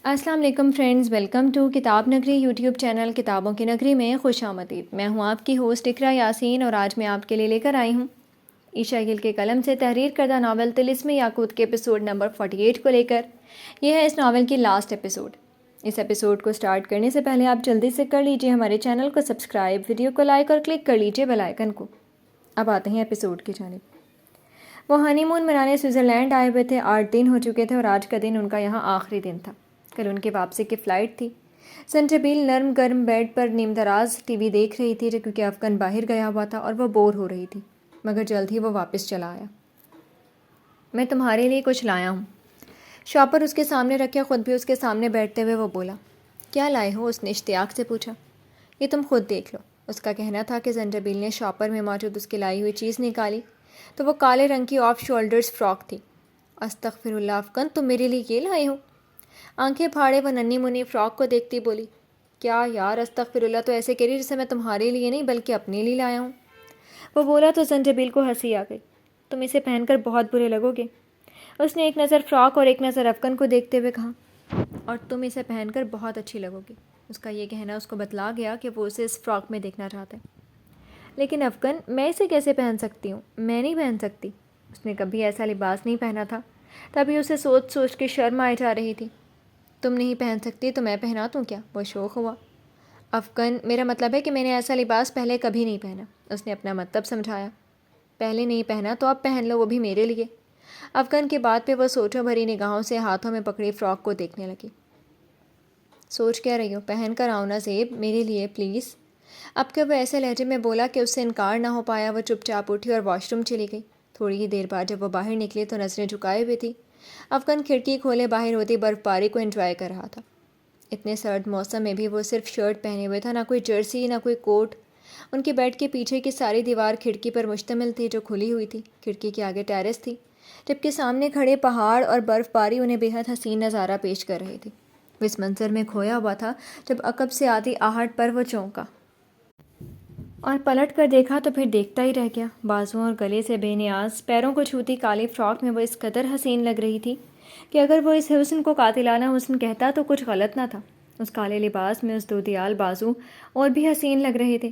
السلام علیکم friends, welcome to کتاب نگری یوٹیوب چینل کتابوں کی نگری میں خوش آمدید۔ میں ہوں آپ کی ہوسٹ اقرا یاسین اور آج میں آپ کے لیے لے کر آئی ہوں عائشہ گل کے قلم سے تحریر کردہ ناول طلسم یاقوت کے ایپیسوڈ نمبر 48 کو لے کر۔ یہ ہے اس ناول کی لاسٹ ایپیسوڈ۔ اس ایپیسوڈ کو سٹارٹ کرنے سے پہلے آپ جلدی سے کر لیجئے ہمارے چینل کو سبسکرائب، ویڈیو کو لائک اور کلک کر لیجئے بیل آئیکن کو۔ اب آتے ہیں ایپیسوڈ کی جانب۔ وہ ہنی مون منانے سوئٹزرلینڈ آئے ہوئے تھے۔ 8 دن ہو چکے تھے اور آج کا دن ان کا یہاں آخری دن تھا۔ کل ان کی واپسی کی فلائٹ تھی۔ سنٹربیل نرم گرم بیڈ پر نیم دراز ٹی وی دیکھ رہی تھی کیونکہ افغان باہر گیا ہوا تھا اور وہ بور ہو رہی تھی، مگر جلد ہی وہ واپس چلا آیا۔ میں تمہارے لیے کچھ لایا ہوں۔ شاپر اس کے سامنے رکھے، خود بھی اس کے سامنے بیٹھتے ہوئے وہ بولا۔ کیا لائے ہو؟ اس نے اشتیاق سے پوچھا۔ یہ تم خود دیکھ لو۔ اس کا کہنا تھا کہ سنٹربیل نے شاپر میں موجود اس کی لائی ہوئی چیز نکالی تو وہ کالے رنگ کی آف شولڈرز فراک تھی۔ استغفر اللہ افغان، تم میرے لیے یہ لائے ہو؟ آنکھیں پھاڑے وہ ننھی منی فراک کو دیکھتی بولی۔ کیا یار، استغفر اللہ تو ایسے کہہ رہی جیسے میں تمہارے لیے نہیں بلکہ اپنے لیے لایا ہوں۔ وہ بولا تو سنجبیل کو ہنسی آ گئی۔ تم اسے پہن کر بہت برے لگو گے۔ اس نے ایک نظر فراک اور ایک نظر افغان کو دیکھتے ہوئے کہا۔ اور تم اسے پہن کر بہت اچھی لگو گی۔ اس کا یہ کہنا اس کو بتلا گیا کہ وہ اسے اس فراک میں دیکھنا چاہتے ہیں۔ لیکن افغان، میں اسے کیسے پہن سکتی ہوں؟ میں نہیں پہن سکتی۔ اس نے کبھی ایسا لباس نہیں پہنا تھا، تبھی اسے سوچ سوچ کے شرم آئی جا رہی تھی۔ تم نہیں پہن سکتی تو میں پہنا دوں کیا؟ وہ شوق ہوا۔ افغان، میرا مطلب ہے کہ میں نے ایسا لباس پہلے کبھی نہیں پہنا۔ اس نے اپنا مطلب سمجھایا۔ پہلے نہیں پہنا تو اب پہن لو، وہ بھی میرے لیے۔ افغان کی بات پہ وہ سوچوں بھری نگاہوں سے ہاتھوں میں پکڑی فراک کو دیکھنے لگی۔ سوچ کیا رہی ہو؟ پہن کر آؤ نا زیب، میرے لیے پلیز۔ اب کہ وہ ایسے لہجے میں بولا کہ اس سے انکار نہ ہو پایا، وہ چپ چاپ اٹھی اور واش روم چلی گئی۔ تھوڑی ہی دیر بعد جب وہ باہر نکلی تو نظریں جھکائے ہوئی تھی۔ افغان کھڑکی کھولے باہر ہوتی برف باری کو انجوائے کر رہا تھا۔ اتنے سرد موسم میں بھی وہ صرف شرٹ پہنے ہوئے تھا، نہ کوئی جرسی نہ کوئی کوٹ۔ ان کے بیڈ کے پیچھے کی ساری دیوار کھڑکی پر مشتمل تھی جو کھلی ہوئی تھی۔ کھڑکی کے آگے ٹیرس تھی، جبکہ سامنے کھڑے پہاڑ اور برف باری انہیں بے حد حسین نظارہ پیش کر رہی تھی۔ وہ اس منظر میں کھویا ہوا تھا جب عقب سے آتی آہٹ پر وہ چونکا اور پلٹ کر دیکھا تو پھر دیکھتا ہی رہ گیا۔ بازوؤں اور گلے سے بے نیاز پیروں کو چھوتی کالی فراک میں وہ اس قدر حسین لگ رہی تھی کہ اگر وہ اس حسن کو قاتلانہ حسن کہتا تو کچھ غلط نہ تھا۔ اس کالے لباس میں اس دودیال بازو اور بھی حسین لگ رہے تھے۔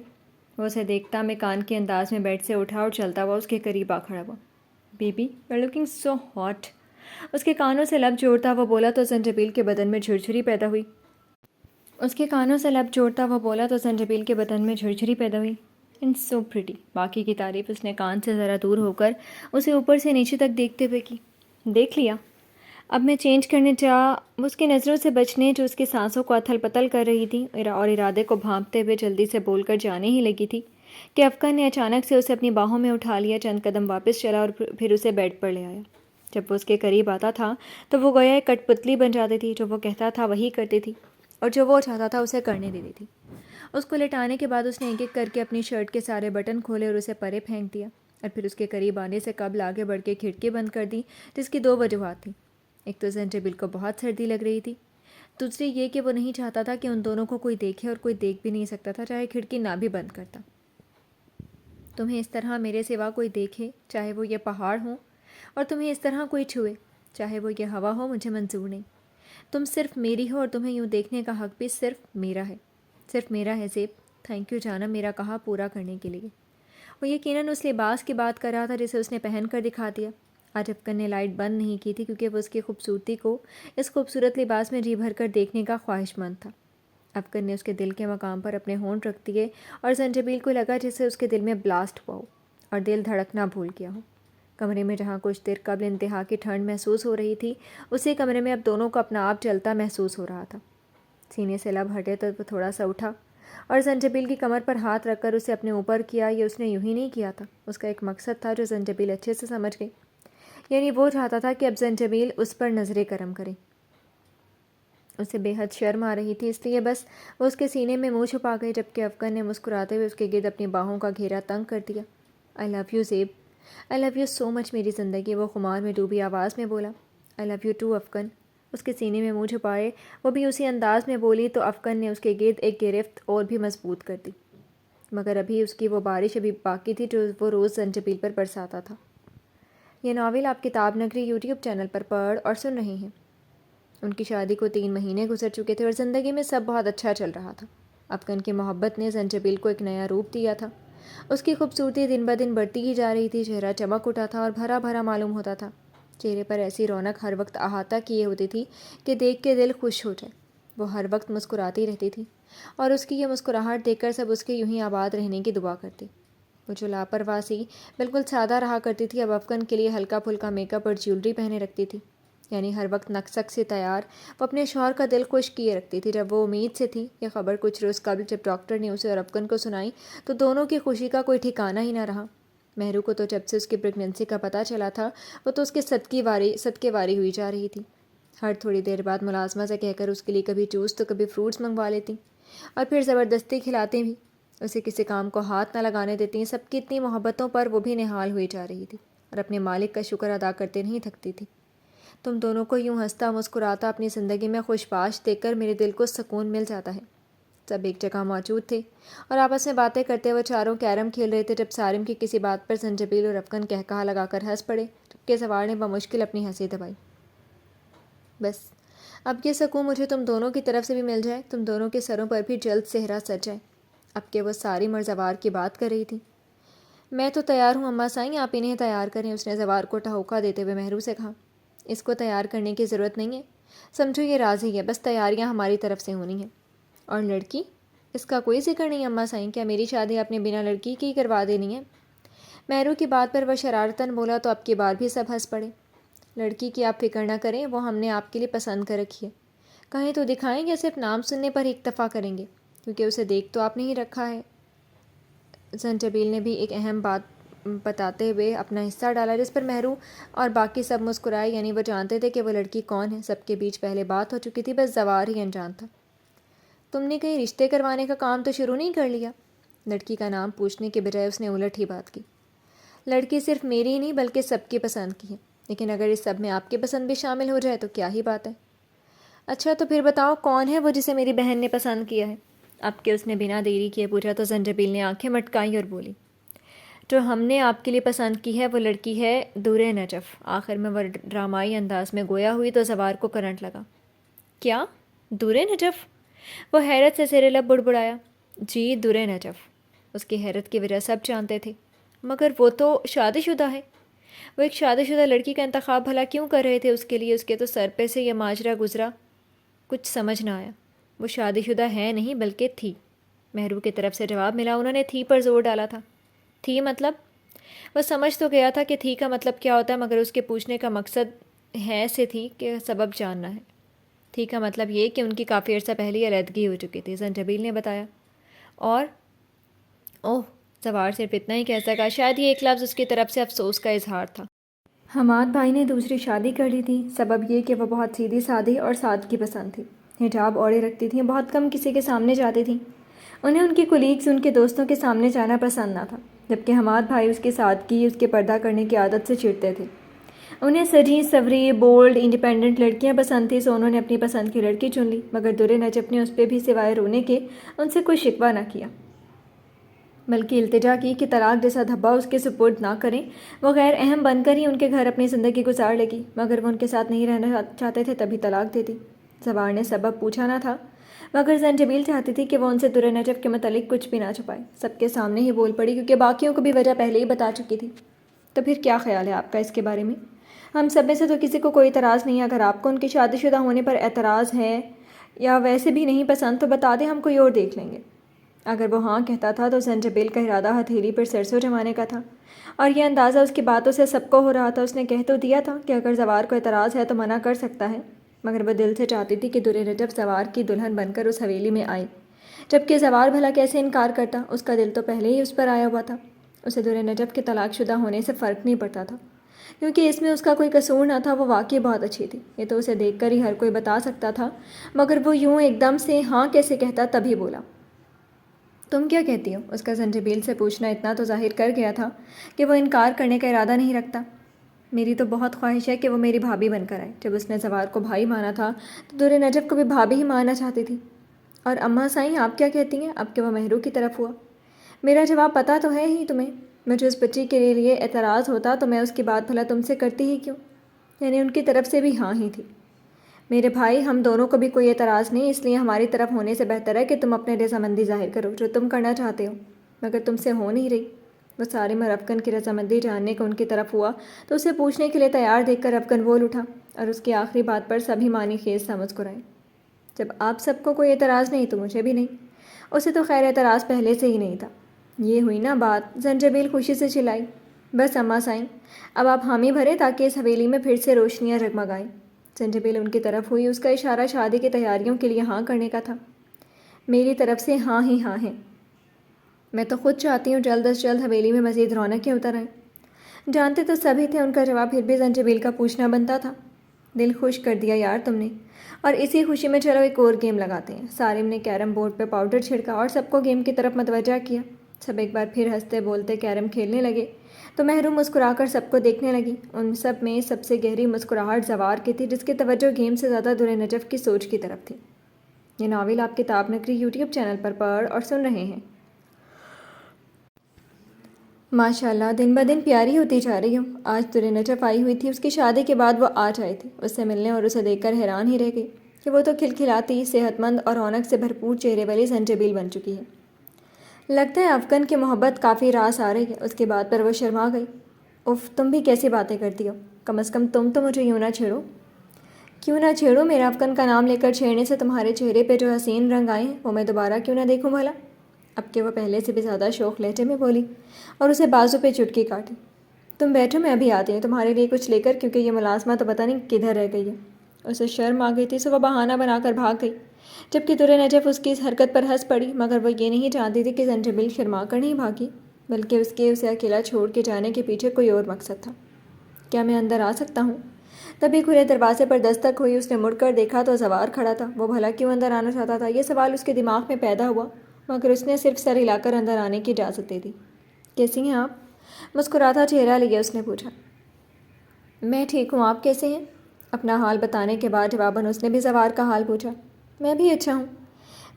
وہ اسے دیکھتا مکان کے انداز میں بیڈ سے اٹھا اور چلتا ہوا اس کے قریب آ کھڑا ہوا۔ بی بی، you are looking so hot. اس کے کانوں سے لب جوڑتا وہ بولا تو سنجبیل کے بدن میں جھرجھری پیدا ہوئی۔ And so pretty. باقی کی تعریف اس نے کان سے ذرا دور ہو کر اسے اوپر سے نیچے تک دیکھتے ہوئے کی۔ دیکھ لیا؟ اب میں چینج کرنے اس کی نظروں سے بچنے جو اس کی سانسوں کو اتھل پتل کر رہی تھی اور ارادے کو بھانپتے ہوئے جلدی سے بول کر جانے ہی لگی تھی کہ افغان نے اچانک سے اسے اپنی باہوں میں اٹھا لیا، چند قدم واپس چلا اور پھر اسے بیڈ پر لے آیا۔ جب وہ اس کے قریب آتا تھا تو وہ گویا ایک کٹ پتلی بن جاتی تھی، جو وہ کہتا تھا وہی کرتی تھی اور جو وہ چاہتا تھا اسے کرنے دیتی تھی۔ اس کو لٹانے کے بعد اس نے ایک ایک کر کے اپنی شرٹ کے سارے بٹن کھولے اور اسے پرے پھینک دیا، اور پھر اس کے قریب آنے سے قبل آگے بڑھ کے کھڑکی بند کر دی، جس کی 2 وجوہات تھیں۔ ایک تو سنجبیل کو بہت سردی لگ رہی تھی، دوسری یہ کہ وہ نہیں چاہتا تھا کہ ان دونوں کو کوئی دیکھے، اور کوئی دیکھ بھی نہیں سکتا تھا چاہے کھڑکی نہ بھی بند کرتا۔ تمہیں اس طرح میرے سوا کوئی دیکھے، چاہے وہ یہ پہاڑ ہوں، اور تمہیں اس طرح کوئی چھوئے، چاہے وہ یہ ہوا ہو، مجھے منظور نہیں۔ تم صرف میری ہو اور تمہیں یوں دیکھنے کا حق بھی صرف میرا ہے، صرف میرا ہے زیب۔ تھینک یو جانم میرا کہا پورا کرنے کے لیے۔ وہ یقیناً اس لباس کی بات کر رہا تھا جسے اس نے پہن کر دکھا دیا۔ آج افغان نے لائٹ بند نہیں کی تھی کیونکہ وہ اس کی خوبصورتی کو اس خوبصورت لباس میں جی بھر کر دیکھنے کا خواہش مند تھا۔ افغان نے اس کے دل کے مقام پر اپنے ہونٹ رکھ دیے اور سنجبیل کو لگا جیسے اس کے دل میں بلاسٹ ہوا ہو اور دل دھڑکنا بھول گیا ہو۔ کمرے میں جہاں کچھ دیر قبل انتہا کی ٹھنڈ محسوس ہو رہی تھی، اسی کمرے میں اب دونوں کو اپنا آپ جلتا محسوس ہو رہا تھا۔ سینے سے لب ہٹے تو وہ تھوڑا سا اٹھا اور سنجبیل کی کمر پر ہاتھ رکھ کر اسے اپنے اوپر کیا۔ یہ اس نے یوں ہی نہیں کیا تھا، اس کا ایک مقصد تھا جو سنجبیل اچھے سے سمجھ گئی، یعنی وہ چاہتا تھا کہ اب سنجبیل اس پر نظر کرم کرے۔ اسے بے حد شرم آ رہی تھی، اس لیے بس وہ اس کے سینے میں منہ چھپا گئی، جبکہ افغان نے مسکراتے ہوئے اس کے گرد اپنی باہوں کا گھیرا تنگ کر دیا۔ آئی لو یو زیب، آئی لو یو سو مچ میری زندگی، وہ خمار میں ڈوبی آواز میں بولا۔ آئی لو یو ٹو افغان، اس کے سینے میں منہ چھپائے وہ بھی اسی انداز میں بولی تو افغان نے اس کے گرد ایک گرفت اور بھی مضبوط کر دی، مگر ابھی اس کی وہ بارش ابھی باقی تھی جو وہ روز سنجبیل پر برساتا تھا۔ یہ ناول آپ کتاب نگری یوٹیوب چینل پر پڑھ اور سن رہے ہیں۔ ان کی شادی کو 3 مہینے گزر چکے تھے اور زندگی میں سب بہت اچھا چل رہا تھا۔ افغان کی محبت نے زنجبیل کو ایک نیا روپ دیا تھا۔ اس کی خوبصورتی دن بدن بڑھتی ہی جا رہی تھی، چہرہ چمک اٹھا تھا اور بھرا بھرا معلوم ہوتا تھا۔ چہرے پر ایسی رونق ہر وقت احاطہ کیے ہوتی تھی کہ دیکھ کے دل خوش ہو جائے۔ وہ ہر وقت مسکراتی رہتی تھی اور اس کی یہ مسکراہٹ دیکھ کر سب اس کے یوں ہی آباد رہنے کی دعا کرتے۔ وہ جو لاپرواہ سی بالکل سادہ رہا کرتی تھی، اب افغان کے لیے ہلکا پھلکا میک اپ اور جیولری پہنے رکھتی تھی، یعنی ہر وقت نقصک سے تیار۔ وہ اپنے شوہر کا دل خوش کیے رکھتی تھی۔ جب وہ امید سے تھی، یہ خبر کچھ روز قبل جب ڈاکٹر نے اسے اور افغان کو سنائی تو دونوں کی خوشی کا کوئی ٹھکانہ ہی نہ رہا۔ مہرو کو تو جب سے اس کی پریگننسی کا پتہ چلا تھا، وہ تو اس کے صدقے واری ہوئی جا رہی تھی۔ ہر تھوڑی دیر بعد ملازمہ سے کہہ کر اس کے لیے کبھی جوس تو کبھی فروٹس منگوا لیتی اور پھر زبردستی کھلاتی بھی، اسے کسی کام کو ہاتھ نہ لگانے دیتی۔ سب کی اتنی محبتوں پر وہ بھی نہال ہوئی جا رہی تھی اور اپنے مالک کا شکر ادا کرتے نہیں تھکتی تھی۔ تم دونوں کو یوں ہنستا مسکراتا اپنی زندگی میں خوش باش دیکھ کر میرے دل کو سکون مل جاتا ہے۔ سب ایک جگہ موجود تھے اور آپس میں باتیں کرتے ہوئے چاروں کیرم کھیل رہے تھے جب سارم کی کسی بات پر زنجبیل اور افغان قہقہہ لگا کر ہنس پڑے، جبکہ سوار نے بمشکل اپنی ہنسی دبائی۔ بس اب یہ سکون مجھے تم دونوں کی طرف سے بھی مل جائے، تم دونوں کے سروں پر بھی جلد صحرا سج جائے۔ اب کہ وہ سارم اور زوار کی بات کر رہی تھی۔ میں تو تیار ہوں اماں سائیں، آپ انہیں تیار کریں، اس نے زوار کو ٹھہوکا دیتے ہوئے مہرو سے کہا۔ اس کو تیار کرنے کی ضرورت نہیں ہے، سمجھو یہ راضی ہے، بس تیاریاں ہماری طرف سے ہونی ہیں۔ اور لڑکی؟ اس کا کوئی ذکر نہیں اماں سائیں، کیا میری شادی آپ نے بنا لڑکی کی کروا دینی ہے؟ مہرو کی بات پر وہ شرارتاً بولا تو اب کی بار بھی سب ہنس پڑے۔ لڑکی کی آپ فکر نہ کریں، وہ ہم نے آپ کے لیے پسند کر رکھی ہے۔ کہیں تو دکھائیں یا صرف نام سننے پر ہی اکتفا کریں گے، کیونکہ اسے دیکھ تو آپ نے ہی رکھا ہے۔ زنجبیل نے بھی ایک اہم بات بتاتے ہوئے اپنا حصہ ڈالا، جس پر مہرو اور باقی سب مسکرائے، یعنی وہ جانتے تھے کہ وہ لڑکی کون ہے۔ سب کے بیچ پہلے بات ہو چکی تھی، بس زوار ہی انجان تھا۔ تم نے کہیں رشتے کروانے کا کام تو شروع نہیں کر لیا؟ لڑکی کا نام پوچھنے کے بجائے اس نے الٹ ہی بات کی۔ لڑکی صرف میری ہی نہیں بلکہ سب کی پسند کی ہے، لیکن اگر اس سب میں آپ کی پسند بھی شامل ہو جائے تو کیا ہی بات ہے۔ اچھا تو پھر بتاؤ کون ہے وہ جسے میری بہن نے پسند کیا ہے؟ اب کہ اس نے بنا دیری کیے پوچھا تو زنجبیل نے آنکھیں مٹکائی اور بولی، جو ہم نے آپ کے لیے پسند کی ہے وہ لڑکی ہے دورِ نجف۔ آخر میں وہ ڈرامائی انداز میں گویا ہوئی تو زوار کو کرنٹ لگا۔ کیا؟ دورِ نجف؟ وہ حیرت سے زیر لب بڑبڑایا۔ جی دورِ نجف۔ اس کی حیرت کی وجہ سب جانتے تھے، مگر وہ تو شادی شدہ ہے۔ وہ ایک شادی شدہ لڑکی کا انتخاب بھلا کیوں کر رہے تھے اس کے لیے؟ اس کے تو سر پہ سے یہ ماجرا گزرا، کچھ سمجھ نہ آیا۔ وہ شادی شدہ ہے نہیں بلکہ تھی۔ مہرو کی طرف سے جواب ملا۔ انہوں نے تھی پر زور ڈالا تھا۔ تھی مطلب؟ وہ سمجھ تو گیا تھا کہ تھی کا مطلب کیا ہوتا ہے، مگر اس کے پوچھنے کا مقصد ہے سے تھی کہ سبب جاننا ہے۔ تھی کا مطلب یہ کہ ان کی کافی عرصہ پہلے علیحدگی ہو چکی تھی، زنجبیل نے بتایا۔ اور اوہ، زوار صرف اتنا ہی کہہ سکا، شاید یہ ایک لفظ اس کی طرف سے افسوس کا اظہار تھا۔ حماد بھائی نے دوسری شادی کر لی تھی، سبب یہ کہ وہ بہت سیدھی سادی اور سادگی پسند تھی، حجاب اوڑھے رکھتی تھیں، بہت کم کسی کے سامنے جاتی تھیں۔ انہیں ان کی کولیگز ان کے دوستوں کے سامنے جانا پسند نہ تھا، جبکہ حماد بھائی اس کی سادگی، اس کے پردہ کرنے کی عادت سے چڑھتے تھے۔ انہیں سجی سوری بولڈ انڈیپینڈنٹ لڑکیاں پسند تھیں، سو انہوں نے اپنی پسند کی لڑکی چن لی، مگر دورِ نجف نے اس پہ بھی سوائے رونے کے ان سے کوئی شکوہ نہ کیا، بلکہ التجا کی کہ طلاق جیسا دھبا اس کے سپرد نہ کریں۔ وہ غیر اہم بن کر ہی ان کے گھر اپنی زندگی گزار لے گی، مگر وہ ان کے ساتھ نہیں رہنا چاہتے تھے تبھی طلاق دے دی۔ زوار نے سبب پوچھا نہ تھا، مگر زنجبیل چاہتی تھی کہ وہ ان سے دورِ نجف کے متعلق کچھ بھی نہ چھپائے، سب کے سامنے ہی بول پڑی، کیونکہ باقیوں کو بھی وجہ پہلے ہی بتا چکی تھی۔ تو پھر کیا خیال ہے آپ کا اس کے بارے میں؟ ہم سب میں سے تو کسی کو کوئی اعتراض نہیں ہے، اگر آپ کو ان کی شادی شدہ ہونے پر اعتراض ہے یا ویسے بھی نہیں پسند تو بتا دیں، ہم کوئی اور دیکھ لیں گے۔ اگر وہ ہاں کہتا تھا تو زنجبیل کا ارادہ ہتھیلی پر سرسوں جمانے کا تھا، اور یہ اندازہ اس کی باتوں سے سب کو ہو رہا تھا۔ اس نے کہہ تو دیا تھا کہ اگر زوار کو اعتراض ہے تو منع کر سکتا ہے، مگر وہ دل سے چاہتی تھی کہ دورِ نجف زوار کی دلہن بن کر اس حویلی میں آئے، جبکہ زوار بھلا کیسے انکار کرتا، اس کا دل تو پہلے ہی اس پر آیا ہوا تھا۔ اسے دورِ نجف کے طلاق شدہ ہونے سے فرق نہیں پڑتا تھا، کیونکہ اس میں اس کا کوئی قصور نہ تھا، وہ واقعی بہت اچھی تھی، یہ تو اسے دیکھ کر ہی ہر کوئی بتا سکتا تھا، مگر وہ یوں ایک دم سے ہاں کیسے کہتا؟ تبھی بولا، تم کیا کہتی ہو؟ اس کا زنجبیل سے پوچھنا اتنا تو ظاہر کر گیا تھا کہ وہ انکار کرنے کا ارادہ نہیں رکھتا۔ میری تو بہت خواہش ہے کہ وہ میری بھابھی بن کر آئے۔ جب اس نے زوار کو بھائی مانا تھا تو دورِ نجف کو بھی بھابھی ہی ماننا چاہتی تھی۔ اور اماں سائیں آپ کیا کہتی ہیں؟ اب کہ وہ مہرو کی طرف ہوا۔ میرا جواب پتہ تو ہے ہی تمہیں، مجھے اس بچی کے لیے اعتراض ہوتا تو میں اس کی بات بھلا تم سے کرتی ہی کیوں؟ یعنی ان کی طرف سے بھی ہاں ہی تھی۔ میرے بھائی، ہم دونوں کو بھی کوئی اعتراض نہیں، اس لیے ہماری طرف ہونے سے بہتر ہے کہ تم اپنے رضامندی ظاہر کرو جو تم کرنا چاہتے ہو، مگر تم سے ہو نہیں رہی۔ وہ سارم اور افغان کی رضامندی جاننے کو ان کی طرف ہوا تو اسے پوچھنے کے لیے تیار دیکھ کر افغان بول اٹھا، اور اس کی آخری بات پر سبھی معنی خیز سا مسکرائے۔ جب آپ سب کو کوئی اعتراض نہیں تو مجھے بھی نہیں۔ اسے تو خیر اعتراض پہلے سے ہی نہیں تھا۔ یہ ہوئی نا بات، زنجبیل خوشی سے چلائی۔ بس اماں سائیں، اب آپ حامی بھرے تاکہ اس حویلی میں پھر سے روشنیاں جگمگائیں۔ زنجبیل ان کی طرف ہوئی، اس کا اشارہ شادی کی تیاریوں کے لیے ہاں کرنے کا تھا۔ میری طرف سے ہاں ہی ہاں ہے۔ میں تو خود چاہتی ہوں جلد از جلد حویلی میں مزید رونقیں اتر آئیں۔ جانتے تو سبھی تھے ان کا جواب پھر بھی زنجبیل کا پوچھنا بنتا تھا۔ دل خوش کر دیا یار تم نے، اور اسی خوشی میں چلو ایک اور گیم لگاتے ہیں۔ سارم نے کیرم بورڈ پہ پاؤڈر چھڑکا اور سب کو گیم کی طرف متوجہ کیا۔ سب ایک بار پھر ہنستے بولتے کیرم کھیلنے لگے تو محروم مسکرا کر سب کو دیکھنے لگی۔ ان سب میں سب سے گہری مسکراہٹ زوار کی تھی، جس کی توجہ گیم سے زیادہ درِ نجف کی سوچ کی طرف تھی۔ یہ ناول آپ کتاب نگری یوٹیوب چینل پر پڑھ اور سن رہے ہیں۔ ماشاءاللہ دن بدن پیاری ہوتی جا رہی ہو۔ آج درِ نجف آئی ہوئی تھی، اس کی شادی کے بعد وہ آج آئی تھی۔ اس سے ملنے اور اسے دیکھ کر حیران ہی رہ گئی کہ وہ تو کھلکھلاتی، صحت مند اور رونق سے بھرپور چہرے والی زنجبیل بن چکی ہے۔ لگتا ہے افغان کی محبت کافی راس آ رہی ہے۔ اس کی بات پر وہ شرما گئی۔ اف، تم بھی کیسی باتیں کرتی ہو؟ کم از کم تم تو مجھے یوں نہ چھیڑو۔ کیوں نہ چھیڑو؟ میرا افغان کا نام لے کر چھیڑنے سے تمہارے چہرے پہ جو حسین رنگ آئے ہیں وہ میں دوبارہ کیوں نہ دیکھوں بھلا؟ اب کہ وہ پہلے سے بھی زیادہ شوق لہجے میں بولی اور اسے بازو پہ چٹکی کاٹی۔ تم بیٹھو، میں ابھی آتی ہوں تمہارے لیے کچھ لے کر، کیونکہ یہ ملازمہ تو پتہ نہیں کدھر رہ گئی ہے۔ اسے شرم آ گئی تھی، سو وہ بہانہ بنا کر بھاگ گئی، جبکہ درِ نجف اس کی اس حرکت پر ہنس پڑی، مگر وہ یہ نہیں جانتی تھی کہ زنجبیل شرما کر نہیں بھاگی، بلکہ اس کے اسے اکیلا چھوڑ کے جانے کے پیچھے کوئی اور مقصد تھا۔ کیا میں اندر آ سکتا ہوں؟ تبھی کھلے دروازے پر دستک ہوئی۔ اس نے مڑ کر دیکھا تو زوار کھڑا تھا۔ وہ بھلا کیوں اندر آنا چاہتا تھا؟ یہ سوال اس کے دماغ میں پیدا ہوا، مگر اس نے صرف سر ہلا کر اندر آنے کی اجازت دے دی۔ کیسی ہیں آپ؟ مسکراتا چہرہ لیے اس نے پوچھا۔ میں ٹھیک ہوں، آپ کیسے ہیں؟ اپنا حال بتانے کے بعد جواباً اس نے بھی زوار کا حال پوچھا۔ میں بھی اچھا ہوں۔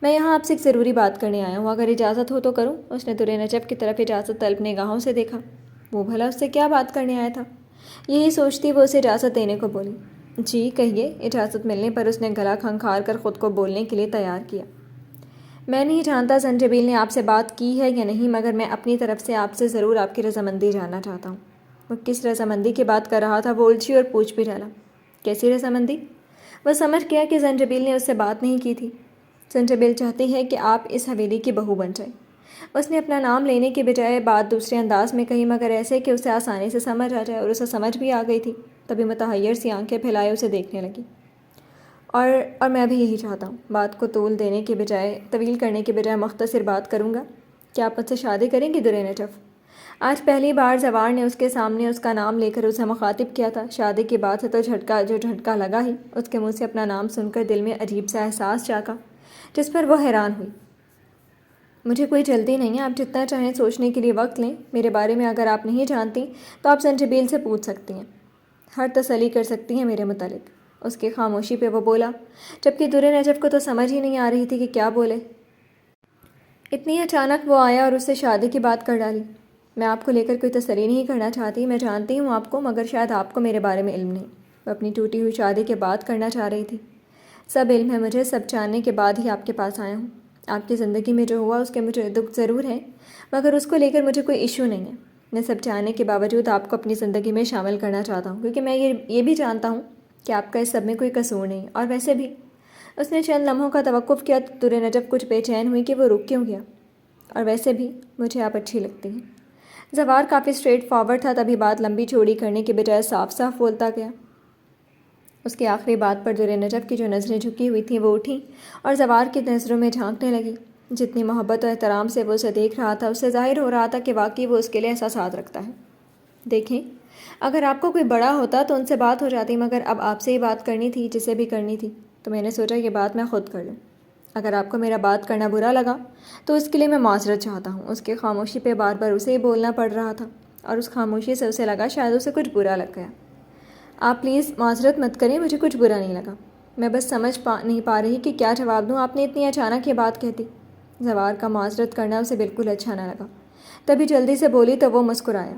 میں یہاں آپ سے ایک ضروری بات کرنے آیا ہوں، اگر اجازت ہو تو کروں؟ اس نے درِ نجف کی طرف اجازت طلب نگاہوں سے دیکھا۔ وہ بھلا اس سے کیا بات کرنے آیا تھا؟ یہی سوچتی وہ اسے اجازت دینے کو بولی۔ جی کہیے۔ اجازت ملنے پر اس نے گلا کھنکھار کر خود کو بولنے کے لیے تیار کیا۔ میں نہیں جانتا زنجبیل نے آپ سے بات کی ہے یا نہیں، مگر میں اپنی طرف سے آپ سے ضرور آپ کی رضامندی جاننا چاہتا ہوں۔ وہ کس رضامندی کی بات کر رہا تھا، وہ الجھی اور پوچھ بھی ڈالا۔ کیسی رضامندی؟ وہ سمجھ گیا کہ زنجبیل نے اس سے بات نہیں کی تھی۔ زنجبیل چاہتی ہے کہ آپ اس حویلی کی بہو بن جائیں۔ اس نے اپنا نام لینے کے بجائے بات دوسرے انداز میں کہی، مگر ایسے کہ اسے آسانی سے سمجھ آ جائے، اور اسے سمجھ بھی آ گئی تھی۔ تبھی متحیر سی آنکھیں پھیلائے اسے دیکھنے لگی۔ اور میں بھی یہی چاہتا ہوں۔ بات کو طویل کرنے کے بجائے مختصر بات کروں گا۔ کیا آپ مجھ سے شادی کریں گی درِ نجف؟ آج پہلی بار زوار نے اس کے سامنے اس کا نام لے کر اسے مخاطب کیا تھا۔ شادی کی بات سے تو جھٹکا لگا ہی، اس کے منہ سے اپنا نام سن کر دل میں عجیب سا احساس جاگا، جس پر وہ حیران ہوئی۔ مجھے کوئی جلدی نہیں ہے، آپ جتنا چاہیں سوچنے کے لیے وقت لیں۔ میرے بارے میں اگر آپ نہیں جانتی تو آپ زنجبیل سے پوچھ سکتی ہیں، ہر تسلی کر سکتی ہیں میرے متعلق۔ اس کی خاموشی پہ وہ بولا، جبکہ درِ نجف کو تو سمجھ ہی نہیں آ رہی تھی کہ کیا بولے۔ اتنی اچانک وہ آیا اور اس سے شادی کی بات کر ڈالی۔ میں آپ کو لے کر کوئی تسلی نہیں کرنا چاہتی، میں جانتی ہوں آپ کو، مگر شاید آپ کو میرے بارے میں علم نہیں۔ وہ اپنی ٹوٹی ہوئی شادی کی بات کرنا چاہ رہی تھی۔ سب علم ہے مجھے، سب جاننے کے بعد ہی آپ کے پاس آیا ہوں۔ آپ کی زندگی میں جو ہوا اس کے مجھے دکھ ضرور ہے، مگر اس کو لے کر مجھے کوئی ایشو نہیں ہے۔ میں سب جاننے کے باوجود آپ کو اپنی زندگی میں شامل کرنا چاہتا ہوں، کیونکہ میں یہ بھی جانتا ہوں کہ آپ کا اس سب میں کوئی قصور نہیں۔ اور ویسے بھی، اس نے چند لمحوں کا توقف کیا تو درِ نجف کچھ بے چین ہوئی کہ وہ رک کیوں گیا۔ اور ویسے بھی مجھے آپ اچھی لگتی ہیں۔ زوار کافی اسٹریٹ فارورڈ تھا، تبھی بات لمبی چوڑی کرنے کے بجائے صاف صاف بولتا گیا۔ اس کی آخری بات پر درِ نجف کی جو نظریں جھکی ہوئی تھیں وہ اٹھیں اور زوار کی نظروں میں جھانکنے لگی۔ جتنی محبت و احترام سے وہ اسے دیکھ رہا تھا، اس سے ظاہر ہو رہا تھا کہ واقعی وہ اس کے لیے احساسات رکھتا ہے۔ دیکھیں، اگر آپ کو کوئی بڑا ہوتا تو ان سے بات ہو جاتی، مگر اب آپ سے ہی بات کرنی تھی، جسے بھی کرنی تھی، تو میں نے سوچا یہ بات میں خود کر لوں۔ اگر آپ کو میرا بات کرنا برا لگا تو اس کے لیے میں معذرت چاہتا ہوں۔ اس کی خاموشی پہ بار بار اسے ہی بولنا پڑ رہا تھا، اور اس خاموشی سے اسے لگا شاید اسے کچھ برا لگ گیا۔ آپ پلیز معذرت مت کریں، مجھے کچھ برا نہیں لگا۔ میں بس سمجھ نہیں پا رہی کہ کیا جواب دوں، آپ نے اتنی اچانک یہ بات کہہ دی۔ زوار کا معذرت کرنا اسے بالکل اچھا نہ لگا، تبھی جلدی سے بولی تو وہ مسکرایا۔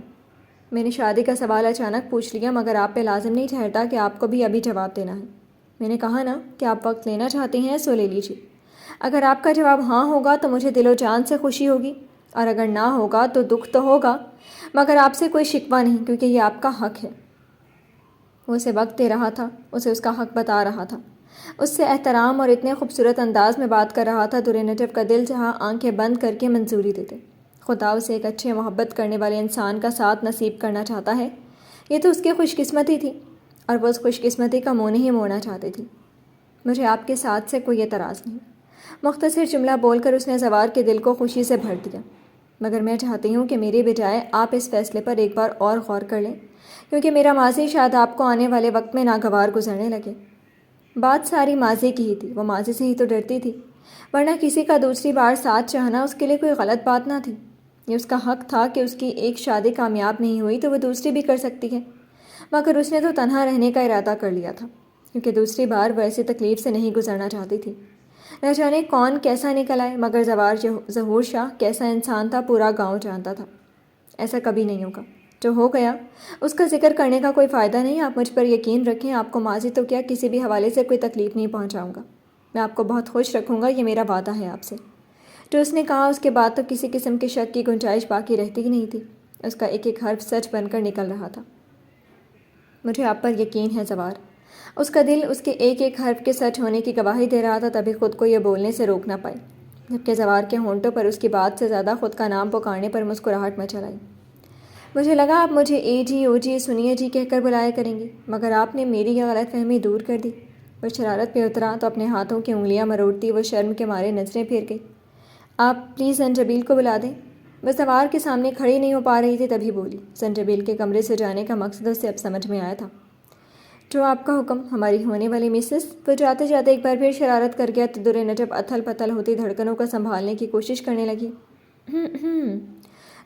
میں نے شادی کا سوال اچانک پوچھ لیا، مگر آپ پہ لازم نہیں ٹھہرتا کہ آپ کو بھی ابھی جواب دینا ہے۔ میں نے کہا نا کہ آپ وقت لینا چاہتے ہیں، سو لے لیجیے۔ اگر آپ کا جواب ہاں ہوگا تو مجھے دل و جان سے خوشی ہوگی، اور اگر نہ ہوگا تو دکھ تو ہوگا، مگر آپ سے کوئی شکوہ نہیں، کیونکہ یہ آپ کا حق ہے۔ وہ اسے وقت دے رہا تھا، اسے اس کا حق بتا رہا تھا، اس سے احترام اور اتنے خوبصورت انداز میں بات کر رہا تھا، درِ نجف کا دل جہاں آنکھیں بند کر کے منظوری دیتے۔ خدا اسے ایک اچھے محبت کرنے والے انسان کا ساتھ نصیب کرنا چاہتا ہے، یہ تو اس کی خوش قسمتی تھی، اور وہ اس خوش قسمتی کا منہ نہیں موڑنا چاہتی تھی۔ مجھے آپ کے ساتھ سے کوئی اعتراض نہیں، مختصر جملہ بول کر اس نے زوار کے دل کو خوشی سے بھر دیا۔ مگر میں چاہتی ہوں کہ میری بجائے آپ اس فیصلے پر ایک بار اور غور کر لیں، کیونکہ میرا ماضی شاید آپ کو آنے والے وقت میں ناگوار گزرنے لگے۔ بات ساری ماضی کی ہی تھی، وہ ماضی سے ہی تو ڈرتی تھی، ورنہ کسی کا دوسری بار ساتھ چاہنا اس کے لیے کوئی غلط بات نہ تھی۔ یہ اس کا حق تھا کہ اس کی ایک شادی کامیاب نہیں ہوئی تو وہ دوسری بھی کر سکتی ہے، مگر اس نے تو تنہا رہنے کا ارادہ کر لیا تھا، کیونکہ دوسری بار وہ ایسی تکلیف سے نہیں گزرنا چاہتی تھی۔ نہ جانے کون کیسا نکل آئے، مگر زوار ظہور شاہ کیسا انسان تھا پورا گاؤں جانتا تھا۔ ایسا کبھی نہیں ہوگا، جو ہو گیا اس کا ذکر کرنے کا کوئی فائدہ نہیں۔ آپ مجھ پر یقین رکھیں، آپ کو ماضی تو کیا کسی بھی حوالے سے کوئی تکلیف نہیں پہنچاؤں گا۔ میں آپ کو بہت خوش رکھوں گا، یہ میرا وعدہ ہے آپ سے۔ جو اس نے کہا اس کے بعد تو کسی قسم کے شک کی گنجائش باقی رہتی ہی نہیں تھی، اس کا ایک ایک حرف سچ بن کر نکل رہا تھا۔ مجھے آپ پر یقین ہے زوار۔ اس کا دل اس کے ایک ایک حرف کے سچ ہونے کی گواہی دے رہا تھا، تبھی خود کو یہ بولنے سے روک نہ پائی، جبکہ زوار کے ہونٹوں پر اس کی بات سے زیادہ خود کا نام پکارنے پر مسکراہٹ مچل آئی۔ مجھے لگا آپ مجھے اے جی او جی سنیے جی کہہ کر بلایا کریں گی، مگر آپ نے میری یہ غلط فہمی دور کر دی۔ وہ شرارت پہ اترا تو اپنے ہاتھوں کی انگلیاں مروڑتی وہ شرم کے مارے نظریں پھیر گئی۔ آپ پلیز زنجبیل کو بلا دیں۔ وہ زوار کے سامنے کھڑی نہیں ہو پا رہی تھی، تبھی بولی۔ زنجبیل کے کمرے سے جانے کا مقصد اسے اب سمجھ میں آیا تھا۔ جو آپ کا حکم ہماری ہونے والی مسز۔ وہ جاتے جاتے ایک بار پھر شرارت کر گیا تو درِ نجف اتھل پتھل ہوتی دھڑکنوں کو سنبھالنے کی کوشش کرنے لگی۔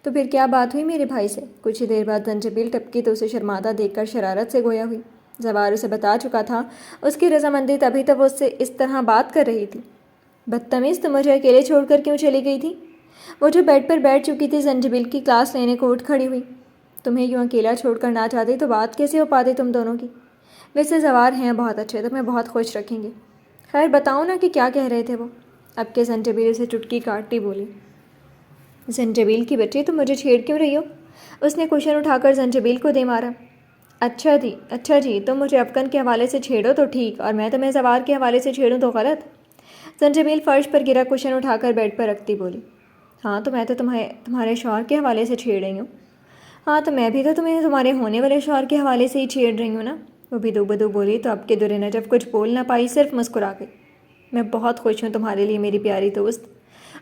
تو پھر کیا بات ہوئی میرے بھائی سے؟ کچھ ہی دیر بعد زنجبیل ٹپکی تو اسے شرمادہ دیکھ کر شرارت سے گویا ہوئی۔ زوار اسے بتا چکا تھا اس کی رضامندی، تبھی تو وہ اس سے اس طرح بات کر رہی تھی۔ بدتمیز، تم مجھے اکیلے چھوڑ کر کیوں چلی گئی تھی؟ وہ جو بیڈ پر بیٹھ چکی تھی زنجبیل کی کلاس لینے کو اٹھ کھڑی ہوئی۔ تمہیں یوں اکیلا چھوڑ کر نہ جاتی تو بات کیسے ہو پاتی تم دونوں کی؟ ویسے زوار ہیں بہت اچھے، تمہیں بہت خوش رکھیں گے۔ خیر بتاؤ نا کہ کیا کہہ رہے تھے وہ؟ اب کے زنجبیل اسے چٹکی کاٹتی بولی۔ زنجبیل کی بچی، تم مجھے چھیڑ کیوں رہی ہو؟ اس نے کوشن اٹھا کر زنجبیل کو دے مارا۔ اچھا جی، تم مجھے افغان کے حوالے سے چھیڑو تو ٹھیک، اور میں تمہیں زوار کے حوالے سے چھیڑوں تو غلط۔ زنجبیل فرش پر گرا کوشن اٹھا کر بیڈ پر رکھتی بولی۔ ہاں تو میں تو تمہارے شوہر کے حوالے سے چھیڑ رہی ہوں۔ ہاں تو میں بھی تو تمہیں تمہارے ہونے والے شوہر کے حوالے سے ہی چھیڑ رہی ہوں نا، وہ بھی دو بدو بولی تو اب کے درِ نجف کچھ بول نہ پائی، صرف مسکرا گئی۔ میں بہت خوش ہوں تمہارے لیے میری پیاری دوست۔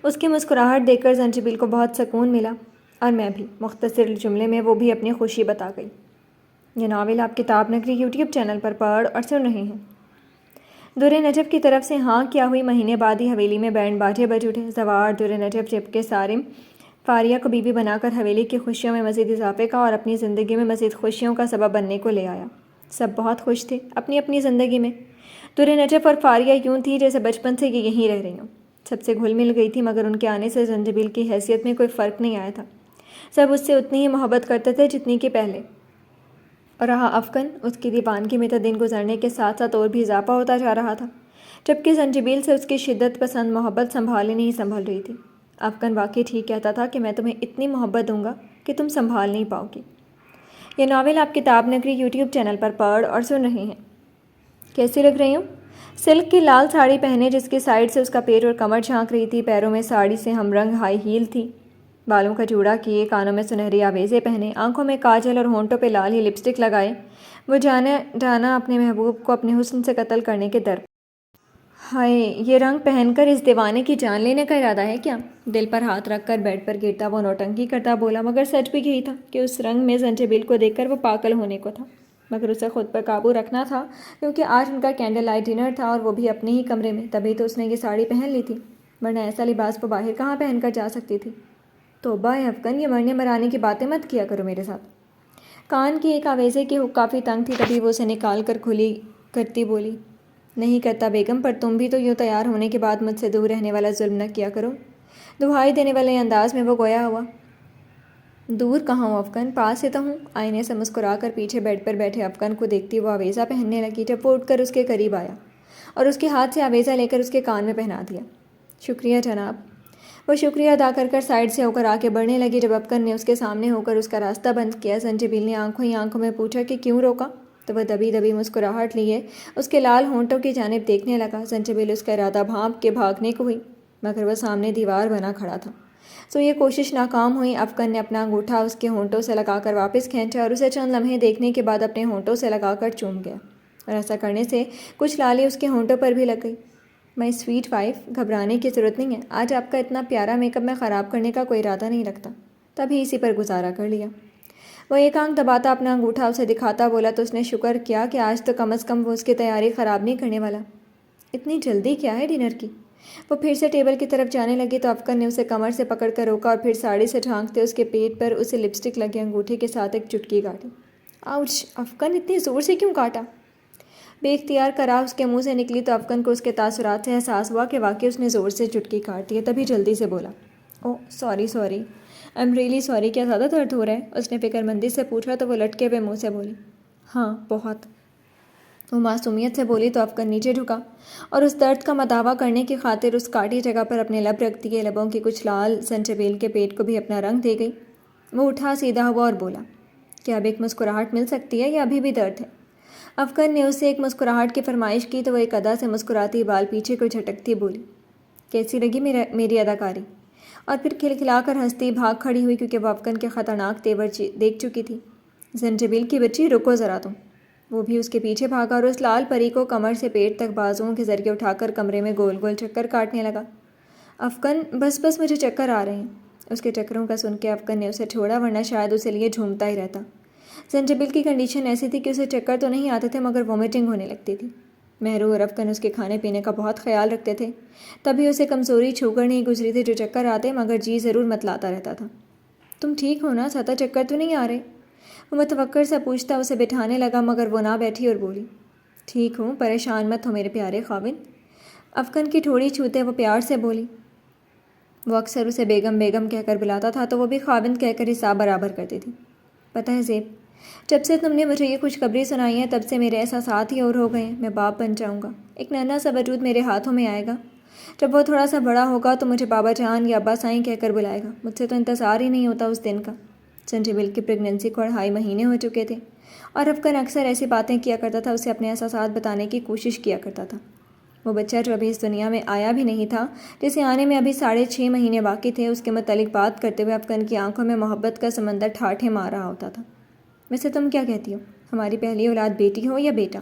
اس کی مسکراہٹ دیکھ کر زنجبیل کو بہت سکون ملا، اور میں بھی، مختصر جملے میں وہ بھی اپنی خوشی بتا گئی۔ یہ ناول آپ کتاب نگری یوٹیوب چینل پر پڑھ اور سن رہے ہیں۔ درِ نجف کی طرف سے ہاں کیا ہوئی مہینے بعد ہی حویلی میں بینڈ باجے بج اٹھے۔ زوار درِ نجف جبکہ سارم فاریہ کو بیوی بنا کر حویلی کی خوشیوں میں مزید اضافے کا اور اپنی زندگی میں مزید خوشیوں کا سبب بننے کو لے آیا۔ سب بہت خوش تھے اپنی اپنی زندگی میں۔ درِ نجف اور فاریہ یوں تھی جیسے بچپن سے یہ یہیں رہ رہی ہوں، سب سے گھل مل گئی تھی، مگر ان کے آنے سے زنجبیل کی حیثیت میں کوئی فرق نہیں آیا تھا۔ سب اس سے اتنی ہی محبت کرتے تھے جتنی کہ پہلے، اور رہا افغان، اس کی دیوانگی میں تو دن گزرنے کے ساتھ ساتھ اور بھی اضافہ ہوتا جا رہا تھا، جبکہ زنجبیل سے اس کی شدت پسند محبت سنبھالے نہیں سنبھل رہی تھی۔ افغان واقعی ٹھیک کہتا تھا کہ میں تمہیں اتنی محبت دوں گا کہ تم سنبھال نہیں پاؤ گی۔ یہ ناول آپ کتاب نگری یوٹیوب چینل پر پڑھ اور سن رہے ہیں۔ کیسی لگ رہی ہوں؟ سلک کی لال ساڑی پہنے جس کی سائڈ سے اس کا پیٹ اور کمر جھانک رہی تھی، پیروں میں ساڑی سے ہم رنگ ہائی ہیل تھی، بالوں کا جوڑا کیے، کانوں میں سنہری آویزیں پہنے، آنکھوں میں کاجل اور ہونٹوں پہ لال ہی لپسٹک لگائے، وہ جانا اپنے محبوب کو اپنے حسن سے قتل کرنے کے در۔ ہائے، یہ رنگ پہن کر اس دیوانے کی جان لینے کا ارادہ ہے کیا؟ دل پر ہاتھ رکھ کر بیڈ پر گرتا وہ نوٹنکی کرتا بولا، مگر سچ بھی یہی تھا کہ اس رنگ میں زنجبیل کو دیکھ کر وہ پاگل ہونے کو تھا، مگر اسے خود پر قابو رکھنا تھا، کیونکہ آج ان کا کینڈل لائٹ ڈنر تھا اور وہ بھی اپنے ہی کمرے میں، تبھی تو اس نے یہ ساڑی پہن لی تھی، ورنہ ایسا لباس وہ باہر کہاں پہن کر جا سکتی تھی۔ توبہ ہے افغان، یہ مرنے مرانے کی باتیں مت کیا کرو میرے ساتھ۔ کان کی ایک آویزے کی ہک کافی تنگ تھی، تبھی وہ اسے نکال کر کھلی کرتی بولی، نہیں کرتا بیگم، پر تم بھی تو یوں تیار ہونے کے بعد مجھ سے دور رہنے والا ظلم نہ کیا کرو۔ دہائی دینے والے انداز میں وہ گویا ہوا۔ دور کہاں ہوں افکن، پاس سے تو ہوں۔ آئینے سے مسکرا کر پیچھے بیڈ پر بیٹھے افکن کو دیکھتی وہ آویزہ پہننے لگی جب وہ اٹھ کر اس کے قریب آیا اور اس کے ہاتھ سے آویزہ لے کر اس کے کان میں پہنا دیا۔ شکریہ جناب۔ وہ شکریہ ادا کر کر سائڈ سے ہو کر آگے بڑھنے لگی جب افکن نے اس کے سامنے ہو کر اس کا راستہ بند کیا۔ زنجبیل نے آنکھوں ہی آنکھوں میں پوچھا کہ کیوں روکا؟ تو وہ دبی دبی مسکراہٹ لیے اس کے لال ہونٹوں کی جانب دیکھنے لگا۔ زنجبیل اس کا ارادہ بھانپ کے بھاگنے کو ہوئی مگر وہ سامنے دیوار بنا کھڑا تھا، سو یہ کوشش ناکام ہوئی۔ افکن نے اپنا انگوٹھا اس کے ہونٹوں سے لگا کر واپس کھینچا اور اسے چند لمحے دیکھنے کے بعد اپنے ہونٹوں سے لگا کر چوم گیا، اور ایسا کرنے سے کچھ لالی اس کے ہونٹوں پر بھی لگ گئی۔ مائی سویٹ وائف، گھبرانے کی ضرورت نہیں ہے، آج آپ کا اتنا پیارا میک اپ میں خراب کرنے کا کوئی ارادہ نہیں رکھتا، تبھی اسی پر گزارا کر لیا۔ وہ ایک آنکھ دباتا اپنا انگوٹھا اسے دکھاتا بولا تو اس نے شکر کیا کہ آج تو کم از کم وہ اس کی تیاری خراب نہیں کرنے والا۔ اتنی جلدی کیا ہے ڈنر کی؟ وہ پھر سے ٹیبل کی طرف جانے لگی تو افکن نے اسے کمر سے پکڑ کر روکا اور پھر ساڑی سے ڈھانکتے اس کے پیٹ پر اسے لپسٹک لگے انگوٹھے کے ساتھ ایک چٹکی کاٹی۔ آؤچ! افکن اتنی زور سے کیوں کاٹا؟ بے اختیار کرا اس کے منہ سے نکلی تو افکن کو اس کے تاثرات سے احساس ہوا کہ واقعی اس نے زور سے چٹکی کاٹ دی ہے، تبھی جلدی سے بولا، oh sorry I am really sorry, کیا زیادہ درد ہو رہا ہے؟ اس نے فکر مندی سے پوچھا تو وہ لٹکے ہوئے منہ سے بولی، ہاں بہت۔ وہ معصومیت سے بولی تو افکن نیچے جھکا اور اس درد کا مداوع کرنے کی خاطر اس کاٹی جگہ پر اپنے لب رکھ دیے۔ لبوں کی کچھ لال زنجبیل کے پیٹ کو بھی اپنا رنگ دے گئی۔ وہ اٹھا سیدھا ہوا اور بولا، کیا اب ایک مسکراہٹ مل سکتی ہے یا ابھی بھی درد ہے؟ افکن نے اس سے ایک مسکراہٹ کی فرمائش کی تو وہ ایک ادا سے مسکراتی بال پیچھے کو جھٹکتی بولی، کیسی لگی میری اداکاری؟ اور پھر کھلکھلا کر ہنستی بھاگ کھڑی ہوئی کیونکہ وہ افکن کے خطرناک تیور دیکھ چکی تھی۔ زنجبیل کی بچی رکو ذرا تم۔ وہ بھی اس کے پیچھے بھاگا اور اس لال پری کو کمر سے پیٹ تک بازوؤں کے ذریعے اٹھا کر کمرے میں گول گول چکر کاٹنے لگا۔ افکن بس مجھے چکر آ رہے ہیں۔ اس کے چکروں کا سن کے افکن نے اسے چھوڑا ورنہ شاید اسے لیے جھومتا ہی رہتا۔ زنجبیل کی کنڈیشن ایسی تھی کہ اسے چکر تو نہیں آتے تھے مگر وومٹنگ ہونے لگتی تھی۔ مہرو اور افکن اس کے کھانے پینے کا بہت خیال رکھتے تھے، تبھی اسے کمزوری چھو کر نہیں گزری تھی جو چکر آتے مگر جی ضرور متلاتا رہتا تھا۔ تم ٹھیک ہو نا؟ زیادہ چکر تو نہیں آ رہے؟ وہ متوقع سا پوچھتا اسے بٹھانے لگا مگر وہ نہ بیٹھی اور بولی، ٹھیک ہوں، پریشان مت ہو میرے پیارے خاوند۔ افکن کی ٹھوڑی چھوتے وہ پیار سے بولی۔ وہ اکثر اسے بیگم بیگم کہہ کر بلاتا تھا تو وہ بھی خاوند کہہ کر حساب برابر کرتی تھی۔ پتہ ہے زیب، جب سے تم نے مجھے یہ خوشخبری سنائی ہے تب سے میرے احساسات ہی اور ہو گئے ہیں۔ میں باپ بن جاؤں گا، ایک ننھا سا وجود میرے ہاتھوں میں آئے گا۔ جب وہ تھوڑا سا بڑا ہوگا تو مجھے بابا جان یا ابا سائیں کہہ کر بلائے گا۔ مجھ سے تو انتظار ہی نہیں ہوتا اس دن کا۔ زنجبیل کی پریگننسی کو 2.5 مہینے ہو چکے تھے اور افکن اکثر ایسی باتیں کیا کرتا تھا، اسے اپنے احساسات بتانے کی کوشش کیا کرتا تھا۔ وہ بچہ جو ابھی اس دنیا میں آیا بھی نہیں تھا، جسے آنے میں ابھی 6.5 مہینے باقی تھے، اس کے متعلق بات کرتے ہوئے افکن کی آنکھوں میں محبت کا سمندر ٹھاٹھے مار رہا ہوتا تھا۔ ویسے تم کیا کہتی ہو، ہماری پہلی اولاد بیٹی ہو یا بیٹا؟